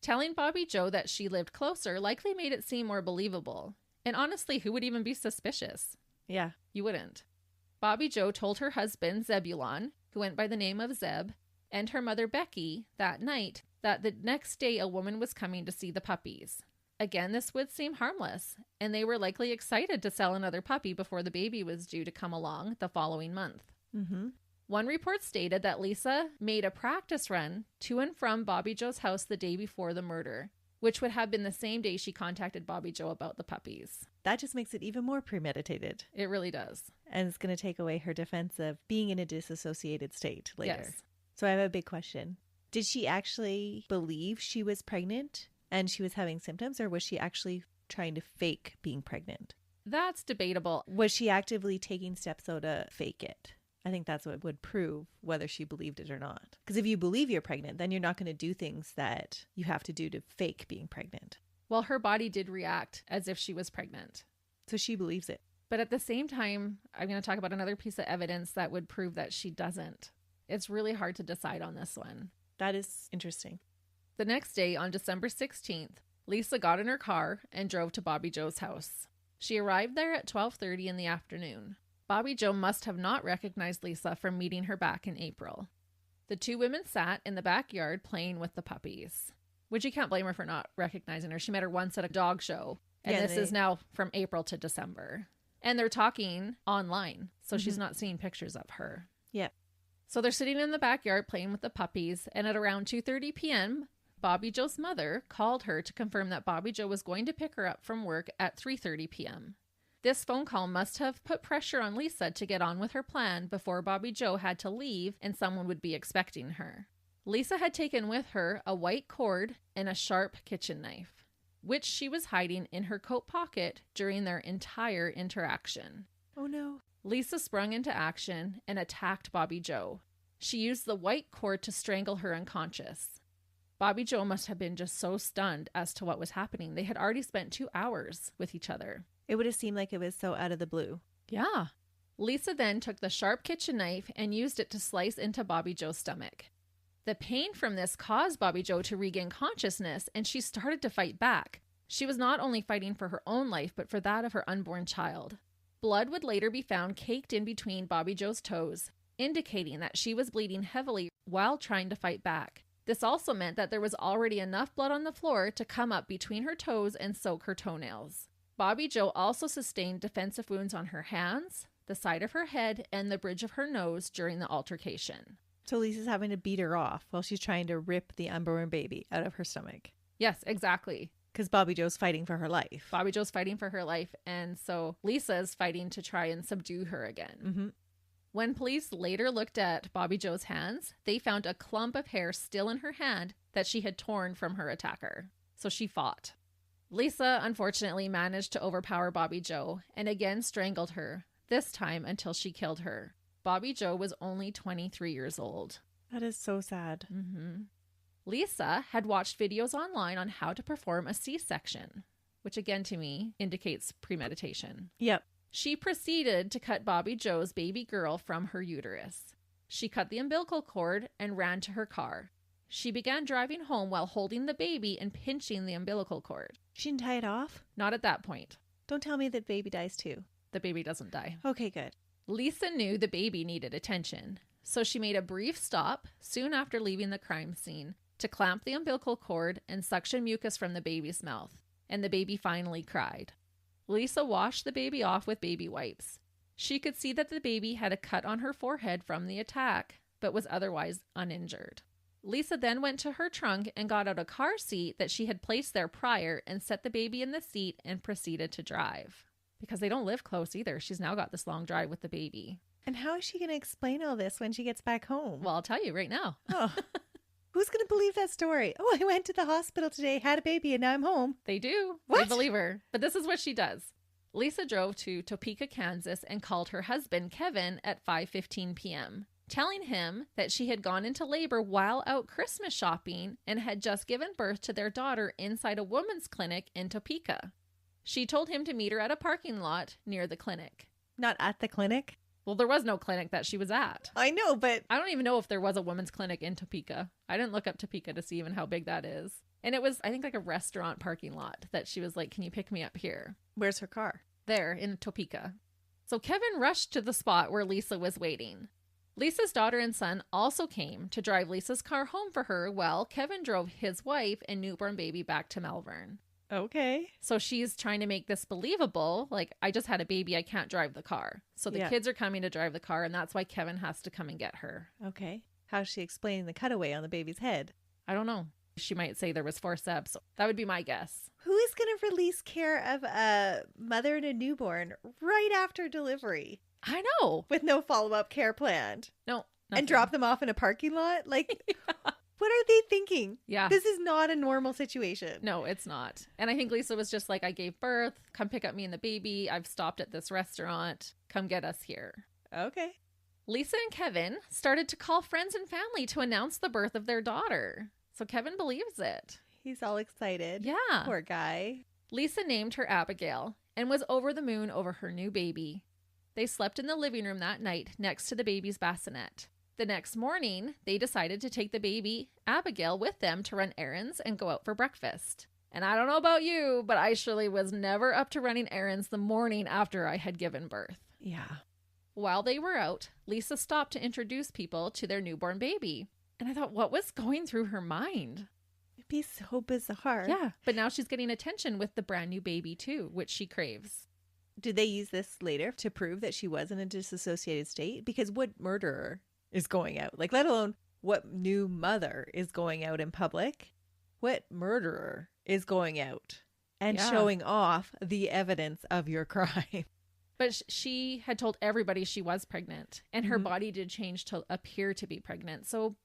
Telling Bobbie Jo that she lived closer likely made it seem more believable. And honestly, who would even be suspicious? Yeah. You wouldn't. Bobbie Jo told her husband, Zebulon, who went by the name of Zeb, and her mother, Becky, that night that the next day a woman was coming to see the puppies. Again, this would seem harmless, and they were likely excited to sell another puppy before the baby was due to come along the following month. Mm-hmm. One report stated that Lisa made a practice run to and from Bobbie Jo's house the day before the murder, which would have been the same day she contacted Bobbie Jo about the puppies. That just makes it even more premeditated. It really does. And it's going to take away her defense of being in a disassociated state later. Yes. So I have a big question. Did she actually believe she was pregnant and she was having symptoms, or was she actually trying to fake being pregnant? That's debatable. Was she actively taking steps though to fake it? I think that's what would prove whether she believed it or not. Because if you believe you're pregnant, then you're not going to do things that you have to do to fake being pregnant. Well, her body did react as if she was pregnant. So she believes it. But at the same time, I'm going to talk about another piece of evidence that would prove that she doesn't. It's really hard to decide on this one. That is interesting. The next day, on December 16th, Lisa got in her car and drove to Bobbie Jo's house. She arrived there at 12:30 in the afternoon. Bobbie Jo must have not recognized Lisa from meeting her back in April. The two women sat in the backyard playing with the puppies, which you can't blame her for not recognizing her. She met her once at a dog show, and this is now from April to December. And they're talking online, so she's not seeing pictures of her. Yep. So they're sitting in the backyard playing with the puppies, and at around 2:30 p.m., Bobbie Jo's mother called her to confirm that Bobbie Jo was going to pick her up from work at 3:30 p.m. This phone call must have put pressure on Lisa to get on with her plan before Bobbie Jo had to leave and someone would be expecting her. Lisa had taken with her a white cord and a sharp kitchen knife, which she was hiding in her coat pocket during their entire interaction. Oh no. Lisa sprung into action and attacked Bobbie Jo. She used the white cord to strangle her unconscious. Bobbie Jo must have been just so stunned as to what was happening. They had already spent 2 hours with each other. It would have seemed like it was so out of the blue. Yeah. Lisa then took the sharp kitchen knife and used it to slice into Bobbie Jo's stomach. The pain from this caused Bobbie Jo to regain consciousness, and she started to fight back. She was not only fighting for her own life, but for that of her unborn child. Blood would later be found caked in between Bobbie Jo's toes, indicating that she was bleeding heavily while trying to fight back. This also meant that there was already enough blood on the floor to come up between her toes and soak her toenails. Bobbie Jo also sustained defensive wounds on her hands, the side of her head, and the bridge of her nose during the altercation. So Lisa's having to beat her off while she's trying to rip the unborn baby out of her stomach. Yes, exactly. Because Bobbie Jo's fighting for her life. Bobbie Jo's fighting for her life, and so Lisa's fighting to try and subdue her again. Mm-hmm. When police later looked at Bobbie Jo's hands, they found a clump of hair still in her hand that she had torn from her attacker. So she fought. Lisa, unfortunately, managed to overpower Bobbie Jo and again strangled her, this time until she killed her. Bobbie Jo was only 23 years old. That is so sad. Mm-hmm. Lisa had watched videos online on how to perform a C-section, which again to me indicates premeditation. Yep. She proceeded to cut Bobbie Jo's baby girl from her uterus. She cut the umbilical cord and ran to her car. She began driving home while holding the baby and pinching the umbilical cord. She didn't tie it off? Not at that point. Don't tell me that baby dies too. The baby doesn't die. Okay, good. Lisa knew the baby needed attention, so she made a brief stop soon after leaving the crime scene to clamp the umbilical cord and suction mucus from the baby's mouth, and the baby finally cried. Lisa washed the baby off with baby wipes. She could see that the baby had a cut on her forehead from the attack, but was otherwise uninjured. Lisa then went to her trunk and got out a car seat that she had placed there prior and set the baby in the seat and proceeded to drive. Because they don't live close either. She's now got this long drive with the baby. And how is she going to explain all this when she gets back home? Well, I'll tell you right now. Oh, who's going to believe that story? Oh, I went to the hospital today, had a baby, and now I'm home. They do. What? They believe her. But this is what she does. Lisa drove to Topeka, Kansas, and called her husband, Kevin, at 5:15 p.m., telling him that she had gone into labor while out Christmas shopping and had just given birth to their daughter inside a woman's clinic in Topeka. She told him to meet her at a parking lot near the clinic. Not at the clinic? Well, there was no clinic that she was at. I know, but I don't even know if there was a women's clinic in Topeka. I didn't look up Topeka to see even how big that is. And it was, I think, like a restaurant parking lot that she was like, can you pick me up here? Where's her car? There in Topeka. So Kevin rushed to the spot where Lisa was waiting. Lisa's daughter and son also came to drive Lisa's car home for her while Kevin drove his wife and newborn baby back to Malvern. Okay. So she's trying to make this believable. Like, I just had a baby. I can't drive the car. So the kids are coming to drive the car, and that's why Kevin has to come and get her. Okay. How's she explaining the cutaway on the baby's head? I don't know. She might say there was forceps. That would be my guess. Who is going to release care of a mother and a newborn right after delivery? I know. With no follow-up care planned. No. Nothing. And drop them off in a parking lot? Like, what are they thinking? Yeah. This is not a normal situation. No, it's not. And I think Lisa was just like, I gave birth. Come pick up me and the baby. I've stopped at this restaurant. Come get us here. Okay. Lisa and Kevin started to call friends and family to announce the birth of their daughter. So Kevin believes it. He's all excited. Yeah. Poor guy. Lisa named her Abigail and was over the moon over her new baby. They slept in the living room that night next to the baby's bassinet. The next morning, they decided to take the baby, Abigail, with them to run errands and go out for breakfast. And I don't know about you, but I surely was never up to running errands the morning after I had given birth. Yeah. While they were out, Lisa stopped to introduce people to their newborn baby. And I thought, what was going through her mind? It'd be so bizarre. Yeah, but now she's getting attention with the brand new baby too, which she craves. Did they use this later to prove that she was in a dissociated state? Because what murderer is going out? Like, let alone what new mother is going out in public? What murderer is going out and showing off the evidence of your crime? But she had told everybody she was pregnant, and her body did change to appear to be pregnant. So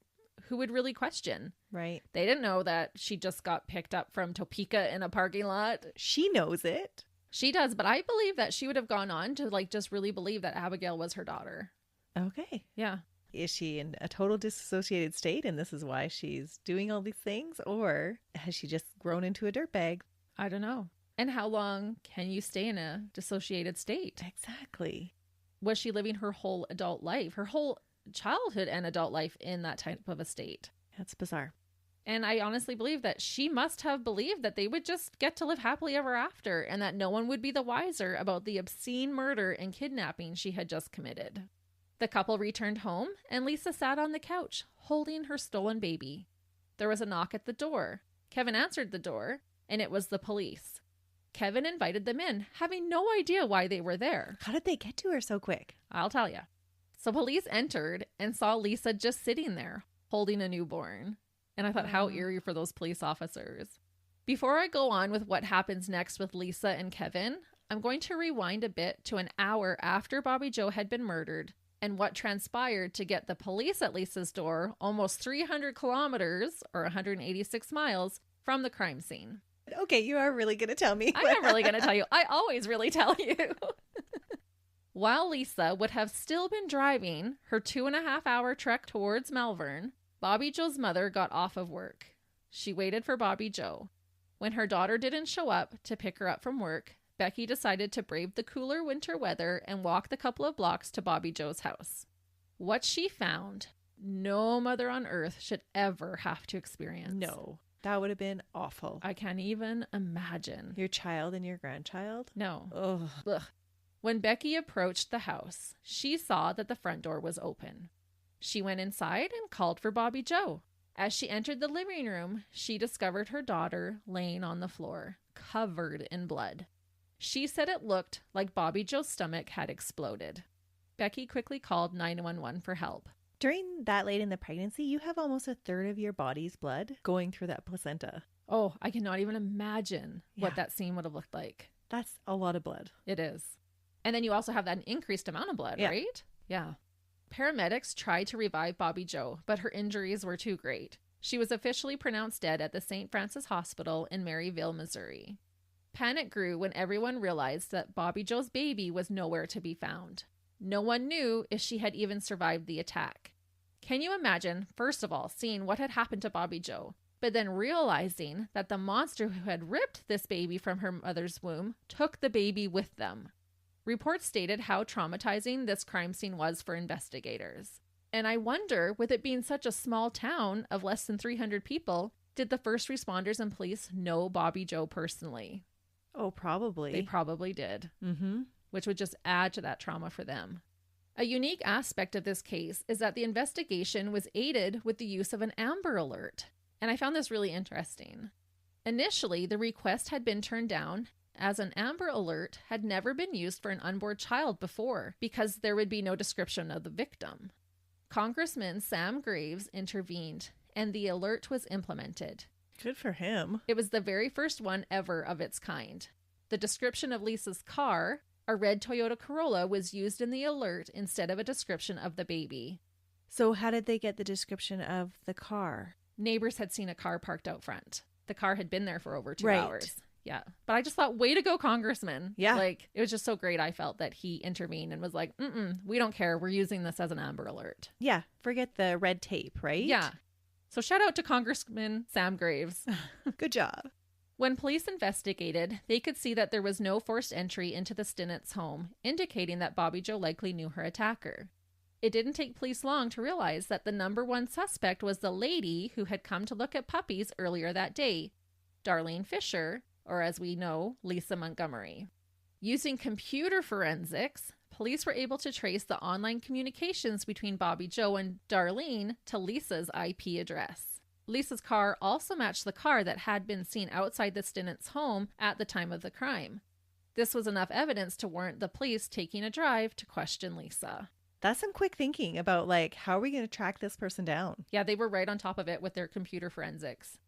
who would really question? Right. They didn't know that she just got picked up from Topeka in a parking lot. She knows it. She does, but I believe that she would have gone on to like just really believe that Abigail was her daughter. Okay. Yeah. Is she in a total dissociated state and this is why she's doing all these things? Or has she just grown into a dirtbag? I don't know. And how long can you stay in a dissociated state? Exactly. Was she living her whole adult life, her whole childhood and adult life in that type of a state? That's bizarre. And I honestly believe that she must have believed that they would just get to live happily ever after and that no one would be the wiser about the obscene murder and kidnapping she had just committed. The couple returned home and Lisa sat on the couch holding her stolen baby. There was a knock at the door. Kevin answered the door and it was the police. Kevin invited them in, having no idea why they were there. How did they get to her so quick? I'll tell you. So police entered and saw Lisa just sitting there holding a newborn. And I thought, how eerie for those police officers. Before I go on with what happens next with Lisa and Kevin, I'm going to rewind a bit to an hour after Bobbie Jo had been murdered and what transpired to get the police at Lisa's door almost 300 kilometers or 186 miles from the crime scene. Okay, you are really going to tell me. I am really going to tell you. I always really tell you. While Lisa would have still been driving her 2.5-hour trek towards Malvern, Bobbie Jo's mother got off of work. She waited for Bobbie Jo. When her daughter didn't show up to pick her up from work, Becky decided to brave the cooler winter weather and walk the couple of blocks to Bobbie Jo's house. What she found, no mother on earth should ever have to experience. No, that would have been awful. I can't even imagine. Your child and your grandchild? No. Ugh. Ugh. When Becky approached the house, she saw that the front door was open. She went inside and called for Bobbie Jo. As she entered the living room, she discovered her daughter laying on the floor, covered in blood. She said it looked like Bobbie Jo's stomach had exploded. Becky quickly called 911 for help. During that late in the pregnancy, you have almost a third of your body's blood going through that placenta. Oh, I cannot even imagine what that scene would have looked like. That's a lot of blood. It is. And then you also have that increased amount of blood, right? Yeah. Paramedics tried to revive Bobbie Jo, but her injuries were too great. She was officially pronounced dead at the St. Francis Hospital in Maryville, Missouri. Panic grew when everyone realized that Bobbie Jo's baby was nowhere to be found. No one knew if she had even survived the attack. Can you imagine, first of all, seeing what had happened to Bobbie Jo, but then realizing that the monster who had ripped this baby from her mother's womb took the baby with them? Reports stated how traumatizing this crime scene was for investigators. And I wonder, with it being such a small town of less than 300 people, did the first responders and police know Bobbie Jo personally? Oh, probably. They probably did. Mm-hmm. Which would just add to that trauma for them. A unique aspect of this case is that the investigation was aided with the use of an Amber Alert. And I found this really interesting. Initially, the request had been turned down as an Amber Alert had never been used for an unborn child before because there would be no description of the victim. Congressman Sam Graves intervened and the alert was implemented. Good for him. It was the very first one ever of its kind. The description of Lisa's car, a red Toyota Corolla, was used in the alert instead of a description of the baby. So how did they get the description of the car? Neighbors had seen a car parked out front. The car had been there for over 2 Right. hours. Yeah. But I just thought, way to go, Congressman. Yeah. Like, it was just so great. I felt that he intervened and was like, we don't care. We're using this as an Amber Alert. Yeah. Forget the red tape, right? Yeah. So shout out to Congressman Sam Graves. Good job. When police investigated, they could see that there was no forced entry into the Stinnetts' home, indicating that Bobbie Jo likely knew her attacker. It didn't take police long to realize that the number one suspect was the lady who had come to look at puppies earlier that day, Darlene Fisher, or as we know, Lisa Montgomery. Using computer forensics, police were able to trace the online communications between Bobbie Jo and Darlene to Lisa's IP address. Lisa's car also matched the car that had been seen outside the Stinnetts' home at the time of the crime. This was enough evidence to warrant the police taking a drive to question Lisa. That's some quick thinking about, like, how are we going to track this person down? Yeah, they were right on top of it with their computer forensics.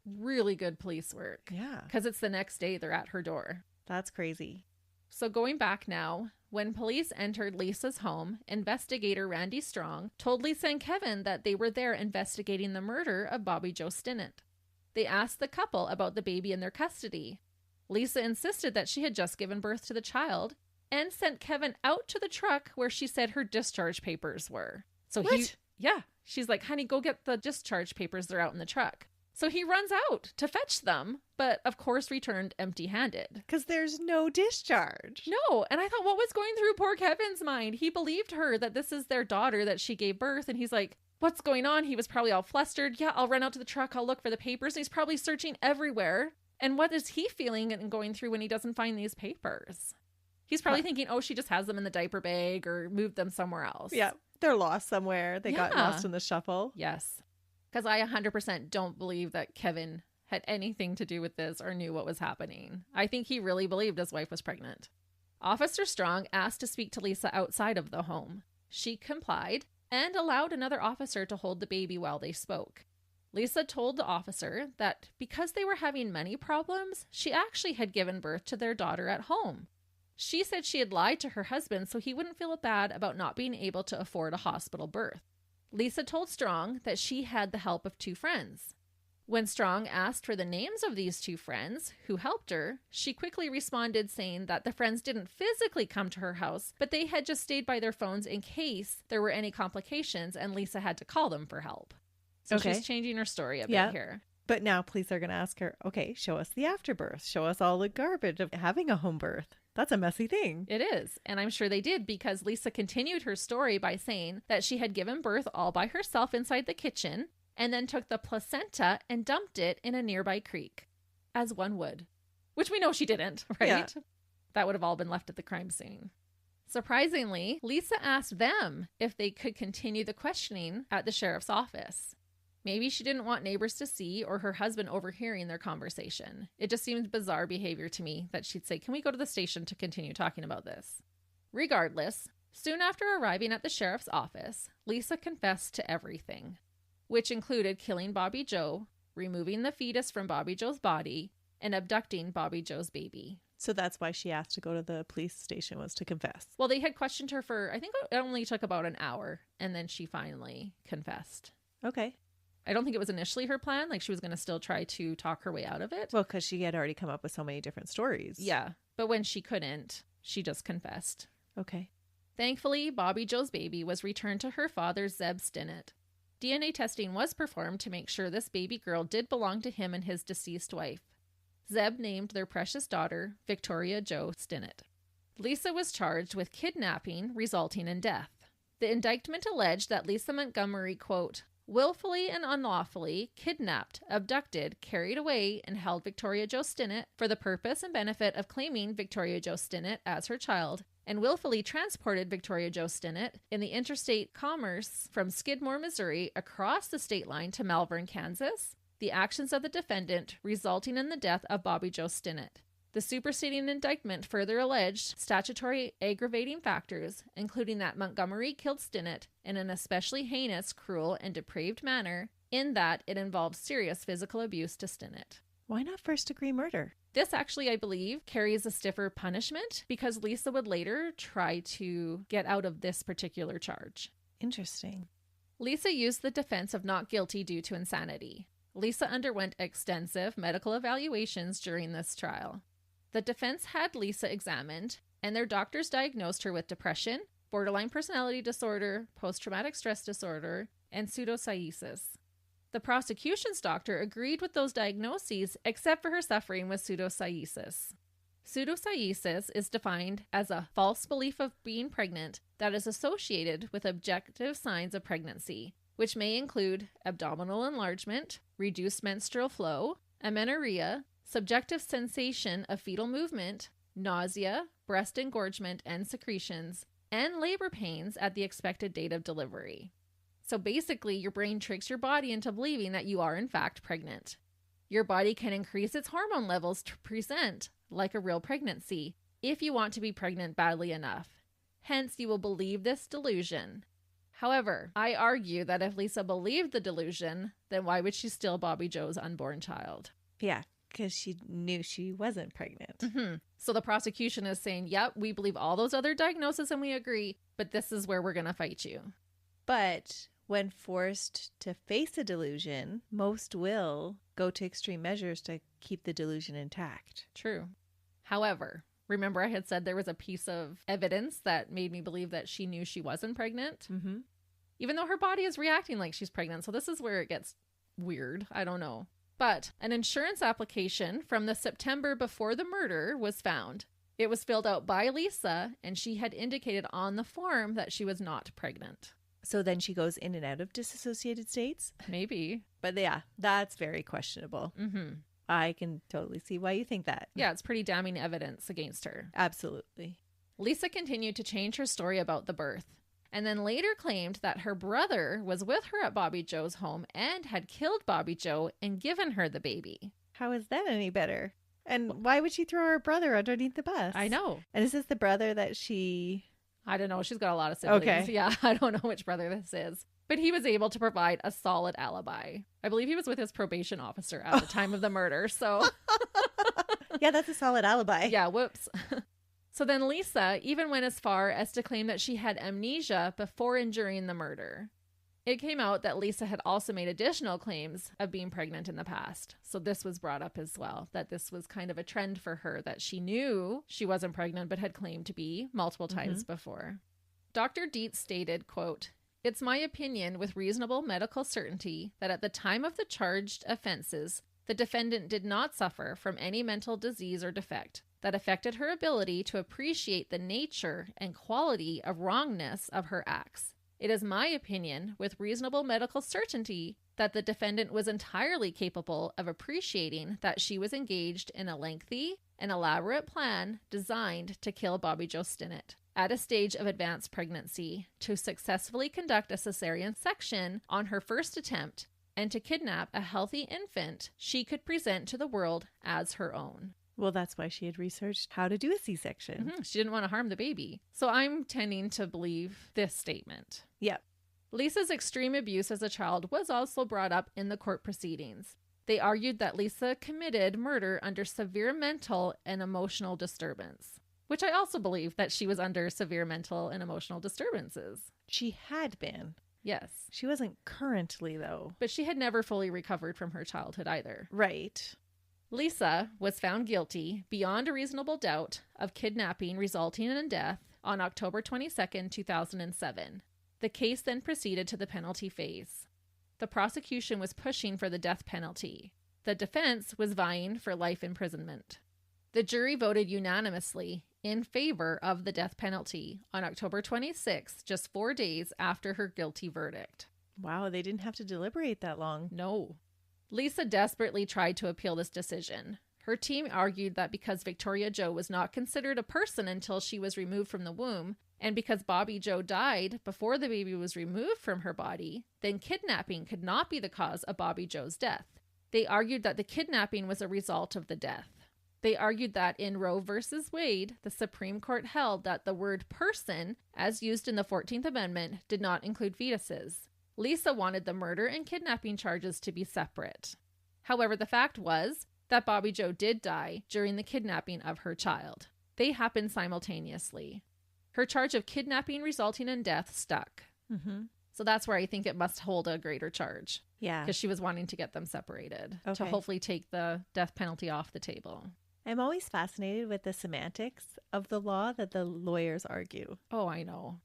Really good police work. Yeah. Because it's the next day they're at her door. That's crazy. So going back now, when police entered Lisa's home, investigator Randy Strong told Lisa and Kevin that they were there investigating the murder of Bobbie Jo Stinnett. They asked the couple about the baby in their custody. Lisa insisted that she had just given birth to the child and sent Kevin out to the truck where she said her discharge papers were. So What? she's like, honey, go get the discharge papers. They're out in the truck. So he runs out to fetch them, but of course returned empty-handed. Because there's no discharge. No, and I thought, what was going through poor Kevin's mind? He believed her that this is their daughter that she gave birth, and he's like, what's going on? He was probably all flustered. Yeah, I'll run out to the truck. I'll look for the papers. And he's probably searching everywhere. And what is he feeling and going through when he doesn't find these papers? He's probably thinking, oh, she just has them in the diaper bag or moved them somewhere else. Yeah. They're lost somewhere. They got Yeah. lost in the shuffle. Yes. Because I 100% don't believe that Kevin had anything to do with this or knew what was happening. I think he really believed his wife was pregnant. Officer Strong asked to speak to Lisa outside of the home. She complied and allowed another officer to hold the baby while they spoke. Lisa told the officer that because they were having money problems, she actually had given birth to their daughter at home. She said she had lied to her husband so he wouldn't feel bad about not being able to afford a hospital birth. Lisa told Strong that she had the help of 2 friends. When Strong asked for the names of these 2 friends who helped her, she quickly responded saying that the friends didn't physically come to her house, but they had just stayed by their phones in case there were any complications and Lisa had to call them for help. So Okay. she's changing her story a bit Yeah. here. But now police are going to ask her, okay, show us the afterbirth. Show us all the garbage of having a home birth. That's a messy thing. It is. And I'm sure they did because Lisa continued her story by saying that she had given birth all by herself inside the kitchen and then took the placenta and dumped it in a nearby creek, as one would. Which we know she didn't, right? Yeah. That would have all been left at the crime scene. Surprisingly, Lisa asked them if they could continue the questioning at the sheriff's office. Maybe she didn't want neighbors to see or her husband overhearing their conversation. It just seemed bizarre behavior to me that she'd say, can we go to the station to continue talking about this? Regardless, soon after arriving at the sheriff's office, Lisa confessed to everything, which included killing Bobbie Jo, removing the fetus from Bobbie Jo's body, and abducting Bobbie Jo's baby. So that's why she asked to go to the police station, was to confess. Well, they had questioned her for, I think it only took about an hour, and then she finally confessed. Okay. I don't think it was initially her plan. Like, she was going to still try to talk her way out of it. Well, because she had already come up with so many different stories. Yeah. But when she couldn't, she just confessed. Okay. Thankfully, Bobbie Jo's baby was returned to her father, Zeb Stinnett. DNA testing was performed to make sure this baby girl did belong to him and his deceased wife. Zeb named their precious daughter Victoria Jo Stinnett. Lisa was charged with kidnapping resulting in death. The indictment alleged that Lisa Montgomery, quote, willfully and unlawfully kidnapped, abducted, carried away, and held Victoria Jo Stinnett for the purpose and benefit of claiming Victoria Jo Stinnett as her child, and willfully transported Victoria Jo Stinnett in the interstate commerce from Skidmore, Missouri, across the state line to Malvern, Kansas, the actions of the defendant resulting in the death of Bobbie Jo Stinnett. The superseding indictment further alleged statutory aggravating factors, including that Montgomery killed Stinnett in an especially heinous, cruel, and depraved manner, in that it involved serious physical abuse to Stinnett. Why not first-degree murder? This actually, I believe, carries a stiffer punishment because Lisa would later try to get out of this particular charge. Interesting. Lisa used the defense of not guilty due to insanity. Lisa underwent extensive medical evaluations during this trial. The defense had Lisa examined, and their doctors diagnosed her with depression, borderline personality disorder, post-traumatic stress disorder, and pseudopsoriasis. The prosecution's doctor agreed with those diagnoses except for her suffering with pseudopsoriasis. Pseudopsoriasis is defined as a false belief of being pregnant that is associated with objective signs of pregnancy, which may include abdominal enlargement, reduced menstrual flow, amenorrhea, subjective sensation of fetal movement, nausea, breast engorgement and secretions, and labor pains at the expected date of delivery. So basically, your brain tricks your body into believing that you are in fact pregnant. Your body can increase its hormone levels to present like a real pregnancy if you want to be pregnant badly enough. Hence, you will believe this delusion. However, I argue that if Lisa believed the delusion, then why would she steal Bobbie Jo's unborn child? Yeah, because she knew she wasn't pregnant. Mm-hmm. So the prosecution is saying, yep, we believe all those other diagnoses and we agree, but this is where we're going to fight you. But when forced to face a delusion, most will go to extreme measures to keep the delusion intact. True. However, remember I had said there was a piece of evidence that made me believe that she knew she wasn't pregnant? Mm-hmm. Even though her body is reacting like she's pregnant. So this is where it gets weird. I don't know. But an insurance application from the September before the murder was found. It was filled out by Lisa, and she had indicated on the form that she was not pregnant. So then she goes in and out of dissociated states? Maybe. But yeah, that's very questionable. Mm-hmm. I can totally see why you think that. Yeah, it's pretty damning evidence against her. Absolutely. Lisa continued to change her story about the birth, and then later claimed that her brother was with her at Bobbie Jo's home and had killed Bobbie Jo and given her the baby. How is that any better? And why would she throw her brother underneath the bus? I know. And is this the brother that she... I don't know. She's got a lot of siblings. Okay. Yeah, I don't know which brother this is. But he was able to provide a solid alibi. I believe he was with his probation officer at the time of the murder, so... Yeah, that's a solid alibi. Yeah, whoops. So then Lisa even went as far as to claim that she had amnesia before and during the murder. It came out that Lisa had also made additional claims of being pregnant in the past. So this was brought up as well, that this was kind of a trend for her, that she knew she wasn't pregnant but had claimed to be multiple times before. Dr. Dietz stated, quote, "It's my opinion with reasonable medical certainty that at the time of the charged offenses, the defendant did not suffer from any mental disease or defect that affected her ability to appreciate the nature and quality of wrongness of her acts. It is my opinion, with reasonable medical certainty, that the defendant was entirely capable of appreciating that she was engaged in a lengthy and elaborate plan designed to kill Bobbie Jo Stinnett at a stage of advanced pregnancy, to successfully conduct a cesarean section on her first attempt, and to kidnap a healthy infant she could present to the world as her own." Well, that's why she had researched how to do a C-section. She didn't want to harm the baby. So I'm tending to believe this statement. Yep. Lisa's extreme abuse as a child was also brought up in the court proceedings. They argued that Lisa committed murder under severe mental and emotional disturbance, which I also believe that she was under severe mental and emotional disturbances. She had been. Yes. She wasn't currently, though. But she had never fully recovered from her childhood either. Right. Lisa was found guilty, beyond a reasonable doubt, of kidnapping resulting in death on October 22nd, 2007. The case then proceeded to the penalty phase. The prosecution was pushing for the death penalty. The defense was vying for life imprisonment. The jury voted unanimously in favor of the death penalty on October 26th, just 4 days after her guilty verdict. Wow, they didn't have to deliberate that long. No. Lisa desperately tried to appeal this decision. Her team argued that because Victoria Jo was not considered a person until she was removed from the womb, and because Bobbie Jo died before the baby was removed from her body, then kidnapping could not be the cause of Bobbie Jo's death. They argued that the kidnapping was a result of the death. They argued that in Roe v. Wade, the Supreme Court held that the word person, as used in the 14th Amendment, did not include fetuses. Lisa wanted the murder and kidnapping charges to be separate. However, the fact was that Bobbie Jo did die during the kidnapping of her child. They happened simultaneously. Her charge of kidnapping resulting in death stuck. Mm-hmm. So that's where I think it must hold a greater charge. Yeah. Because she was wanting to get them separated to Okay. hopefully take the death penalty off the table. I'm always fascinated with the semantics of the law that the lawyers argue. Oh, I know.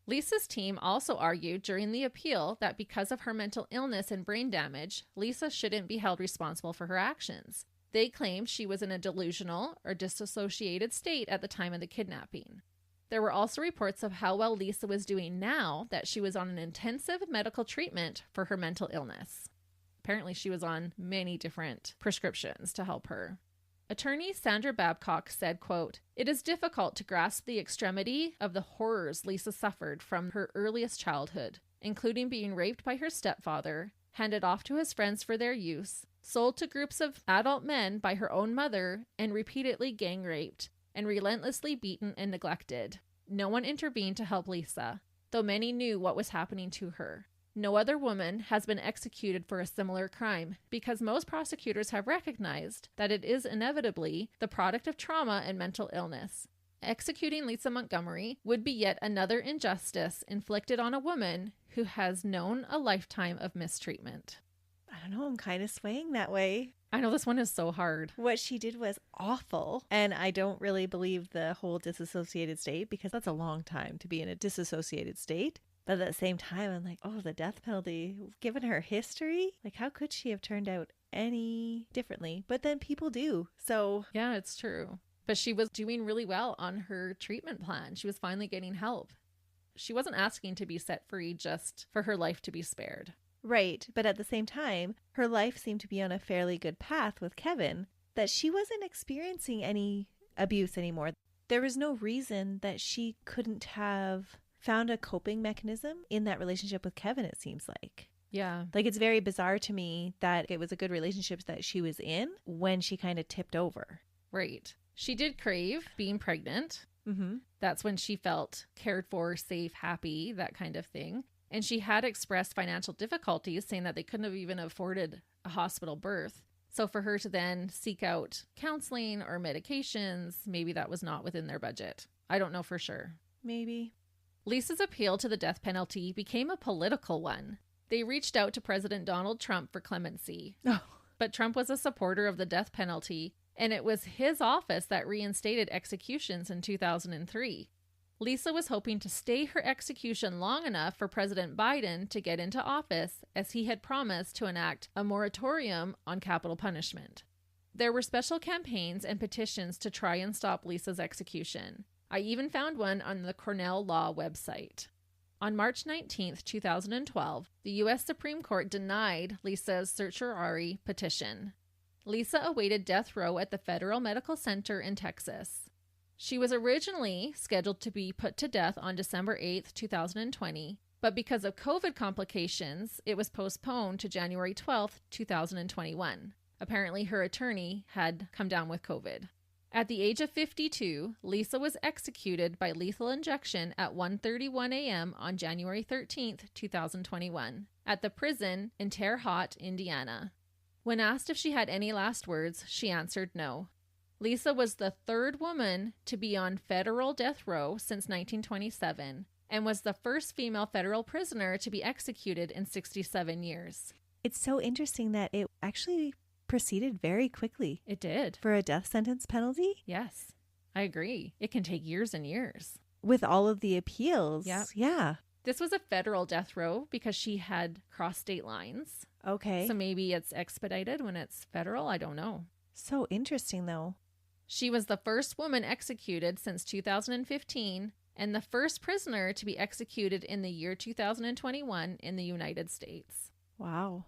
Lisa's team also argued during the appeal that because of her mental illness and brain damage, Lisa shouldn't be held responsible for her actions. They claimed she was in a delusional or dissociated state at the time of the kidnapping. There were also reports of how well Lisa was doing now that she was on an intensive medical treatment for her mental illness. Apparently, she was on many different prescriptions to help her. Attorney Sandra Babcock said, quote, "It is difficult to grasp the extremity of the horrors Lisa suffered from her earliest childhood, including being raped by her stepfather, handed off to his friends for their use, sold to groups of adult men by her own mother, and repeatedly gang raped, and relentlessly beaten and neglected. No one intervened to help Lisa, though many knew what was happening to her. No other woman has been executed for a similar crime because most prosecutors have recognized that it is inevitably the product of trauma and mental illness. Executing Lisa Montgomery would be yet another injustice inflicted on a woman who has known a lifetime of mistreatment." I don't know, I'm kind of swaying that way. I know this one is so hard. What she did was awful. And I don't really believe the whole disassociated state because that's a long time to be in a disassociated state. But at the same time, I'm like, oh, the death penalty, given her history, like how could she have turned out any differently? But then people do. So Yeah, it's true. But she was doing really well on her treatment plan. She was finally getting help. She wasn't asking to be set free just for her life to be spared. right. But at the same time, her life seemed to be on a fairly good path with Kevin, that she wasn't experiencing any abuse anymore. There was no reason that she couldn't have found a coping mechanism in that relationship with Kevin, it seems like. Yeah. Like, it's very bizarre to me that it was a good relationship that she was in when she kind of tipped over. Right. She did crave being pregnant. Mm-hmm. That's when she felt cared for, safe, happy, that kind of thing. And she had expressed financial difficulties, saying that they couldn't have even afforded a hospital birth. So for her to then seek out counseling or medications, maybe that was not within their budget. I don't know for sure. Maybe. Lisa's appeal to the death penalty became a political one. They reached out to President Donald Trump for clemency. Oh. But Trump was a supporter of the death penalty, and it was his office that reinstated executions in 2003. Lisa was hoping to stay her execution long enough for President Biden to get into office, as he had promised to enact a moratorium on capital punishment. There were special campaigns and petitions to try and stop Lisa's execution. I even found one on the Cornell Law website. On March 19, 2012, the U.S. Supreme Court denied Lisa's certiorari petition. Lisa awaited death row at the Federal Medical Center in Texas. She was originally scheduled to be put to death on December 8, 2020, but because of COVID complications, it was postponed to January 12, 2021. Apparently, her attorney had come down with COVID. At the age of 52, Lisa was executed by lethal injection at 1:31 a.m. on January 13, 2021, at the prison in Terre Haute, Indiana. When asked if she had any last words, she answered no. Lisa was the third woman to be on federal death row since 1927 and was the first female federal prisoner to be executed in 67 years. It's so interesting that it actually proceeded very quickly. It did. For a death sentence penalty? Yes, I agree. It can take years and years. With all of the appeals. Yep. Yeah. This was a federal death row because she had crossed state lines. Okay. So maybe it's expedited when it's federal. I don't know. So interesting, though. She was the first woman executed since 2015 and the first prisoner to be executed in the year 2021 in the United States. Wow.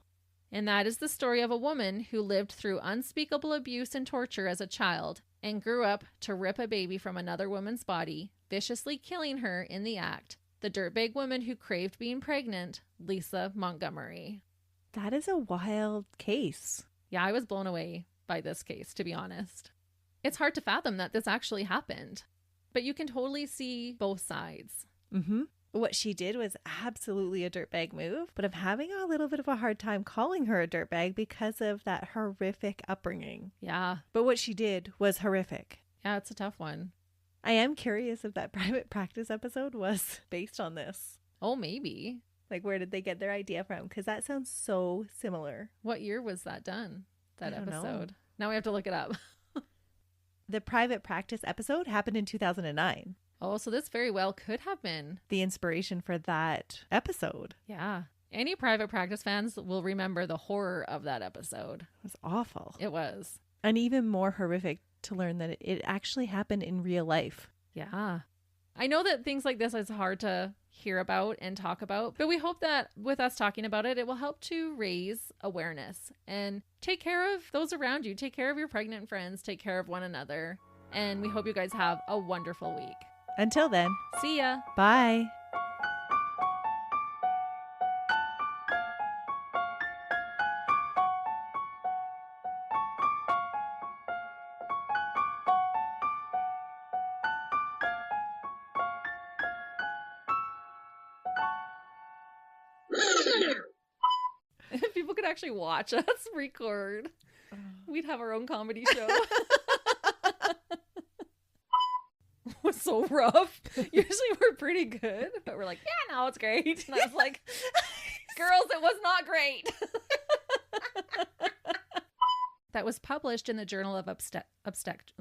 And that is the story of a woman who lived through unspeakable abuse and torture as a child and grew up to rip a baby from another woman's body, viciously killing her in the act. The dirtbag woman who craved being pregnant, Lisa Montgomery. That is a wild case. Yeah, I was blown away by this case, to be honest. It's hard to fathom that this actually happened, but you can totally see both sides. Mm-hmm. What she did was absolutely a dirtbag move, but I'm having a little bit of a hard time calling her a dirtbag because of that horrific upbringing. Yeah. But what she did was horrific. Yeah, it's a tough one. I am curious if that private practice episode was based on this. Oh, maybe. Like, where did they get their idea from? Because that sounds so similar. What year was that done? That I don't episode? know. Now we have to look it up. The private practice episode happened in 2009. Oh, so this very well could have been the inspiration for that episode. Yeah. Any private practice fans will remember the horror of that episode. It was awful. It was. And even more horrific to learn that it actually happened in real life. Yeah. I know that things like this is hard to hear about and talk about, but we hope that with us talking about it, it will help to raise awareness and take care of those around you. Take care of your pregnant friends. Take care of one another. And we hope you guys have a wonderful week. Until then, see ya. Bye. If people could actually watch us record, we'd have our own comedy show. Was so rough. Usually we're pretty good, but we're like, yeah, no, it's great. And I was like, girls, it was not great. That was published in the Journal of Obstetrics.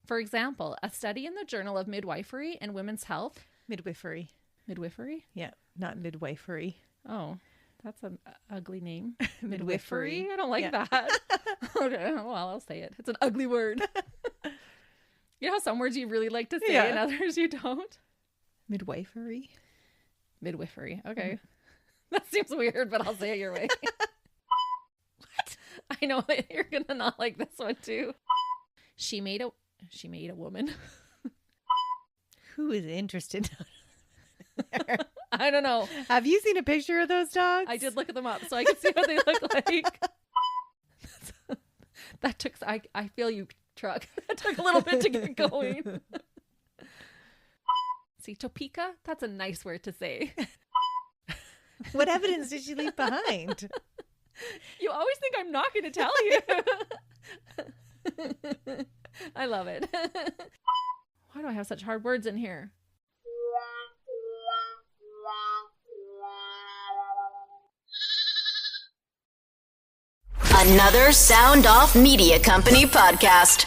For example, a study in the Journal of Midwifery and Women's Health. Midwifery. Midwifery? Yeah, not midwifery. Oh, that's an ugly name. Midwifery. I don't like that. Okay, well, I'll say it. It's an ugly word. You know how some words you really like to say and others you don't? Midwifery. Midwifery. Okay. That seems weird, but I'll say it your way. What? I know that you're going to not like this one too. She made a woman. Who is interested? I don't know. Have you seen a picture of those dogs? I did look them up so I could see what they look like. That took, I feel you, truck. That took a little bit to get going. See, Topeka? That's a nice word to say. What evidence did she leave behind? You always think I'm not going to tell you. I love it. Why do I have such hard words in here? Another Sound Off Media Company podcast.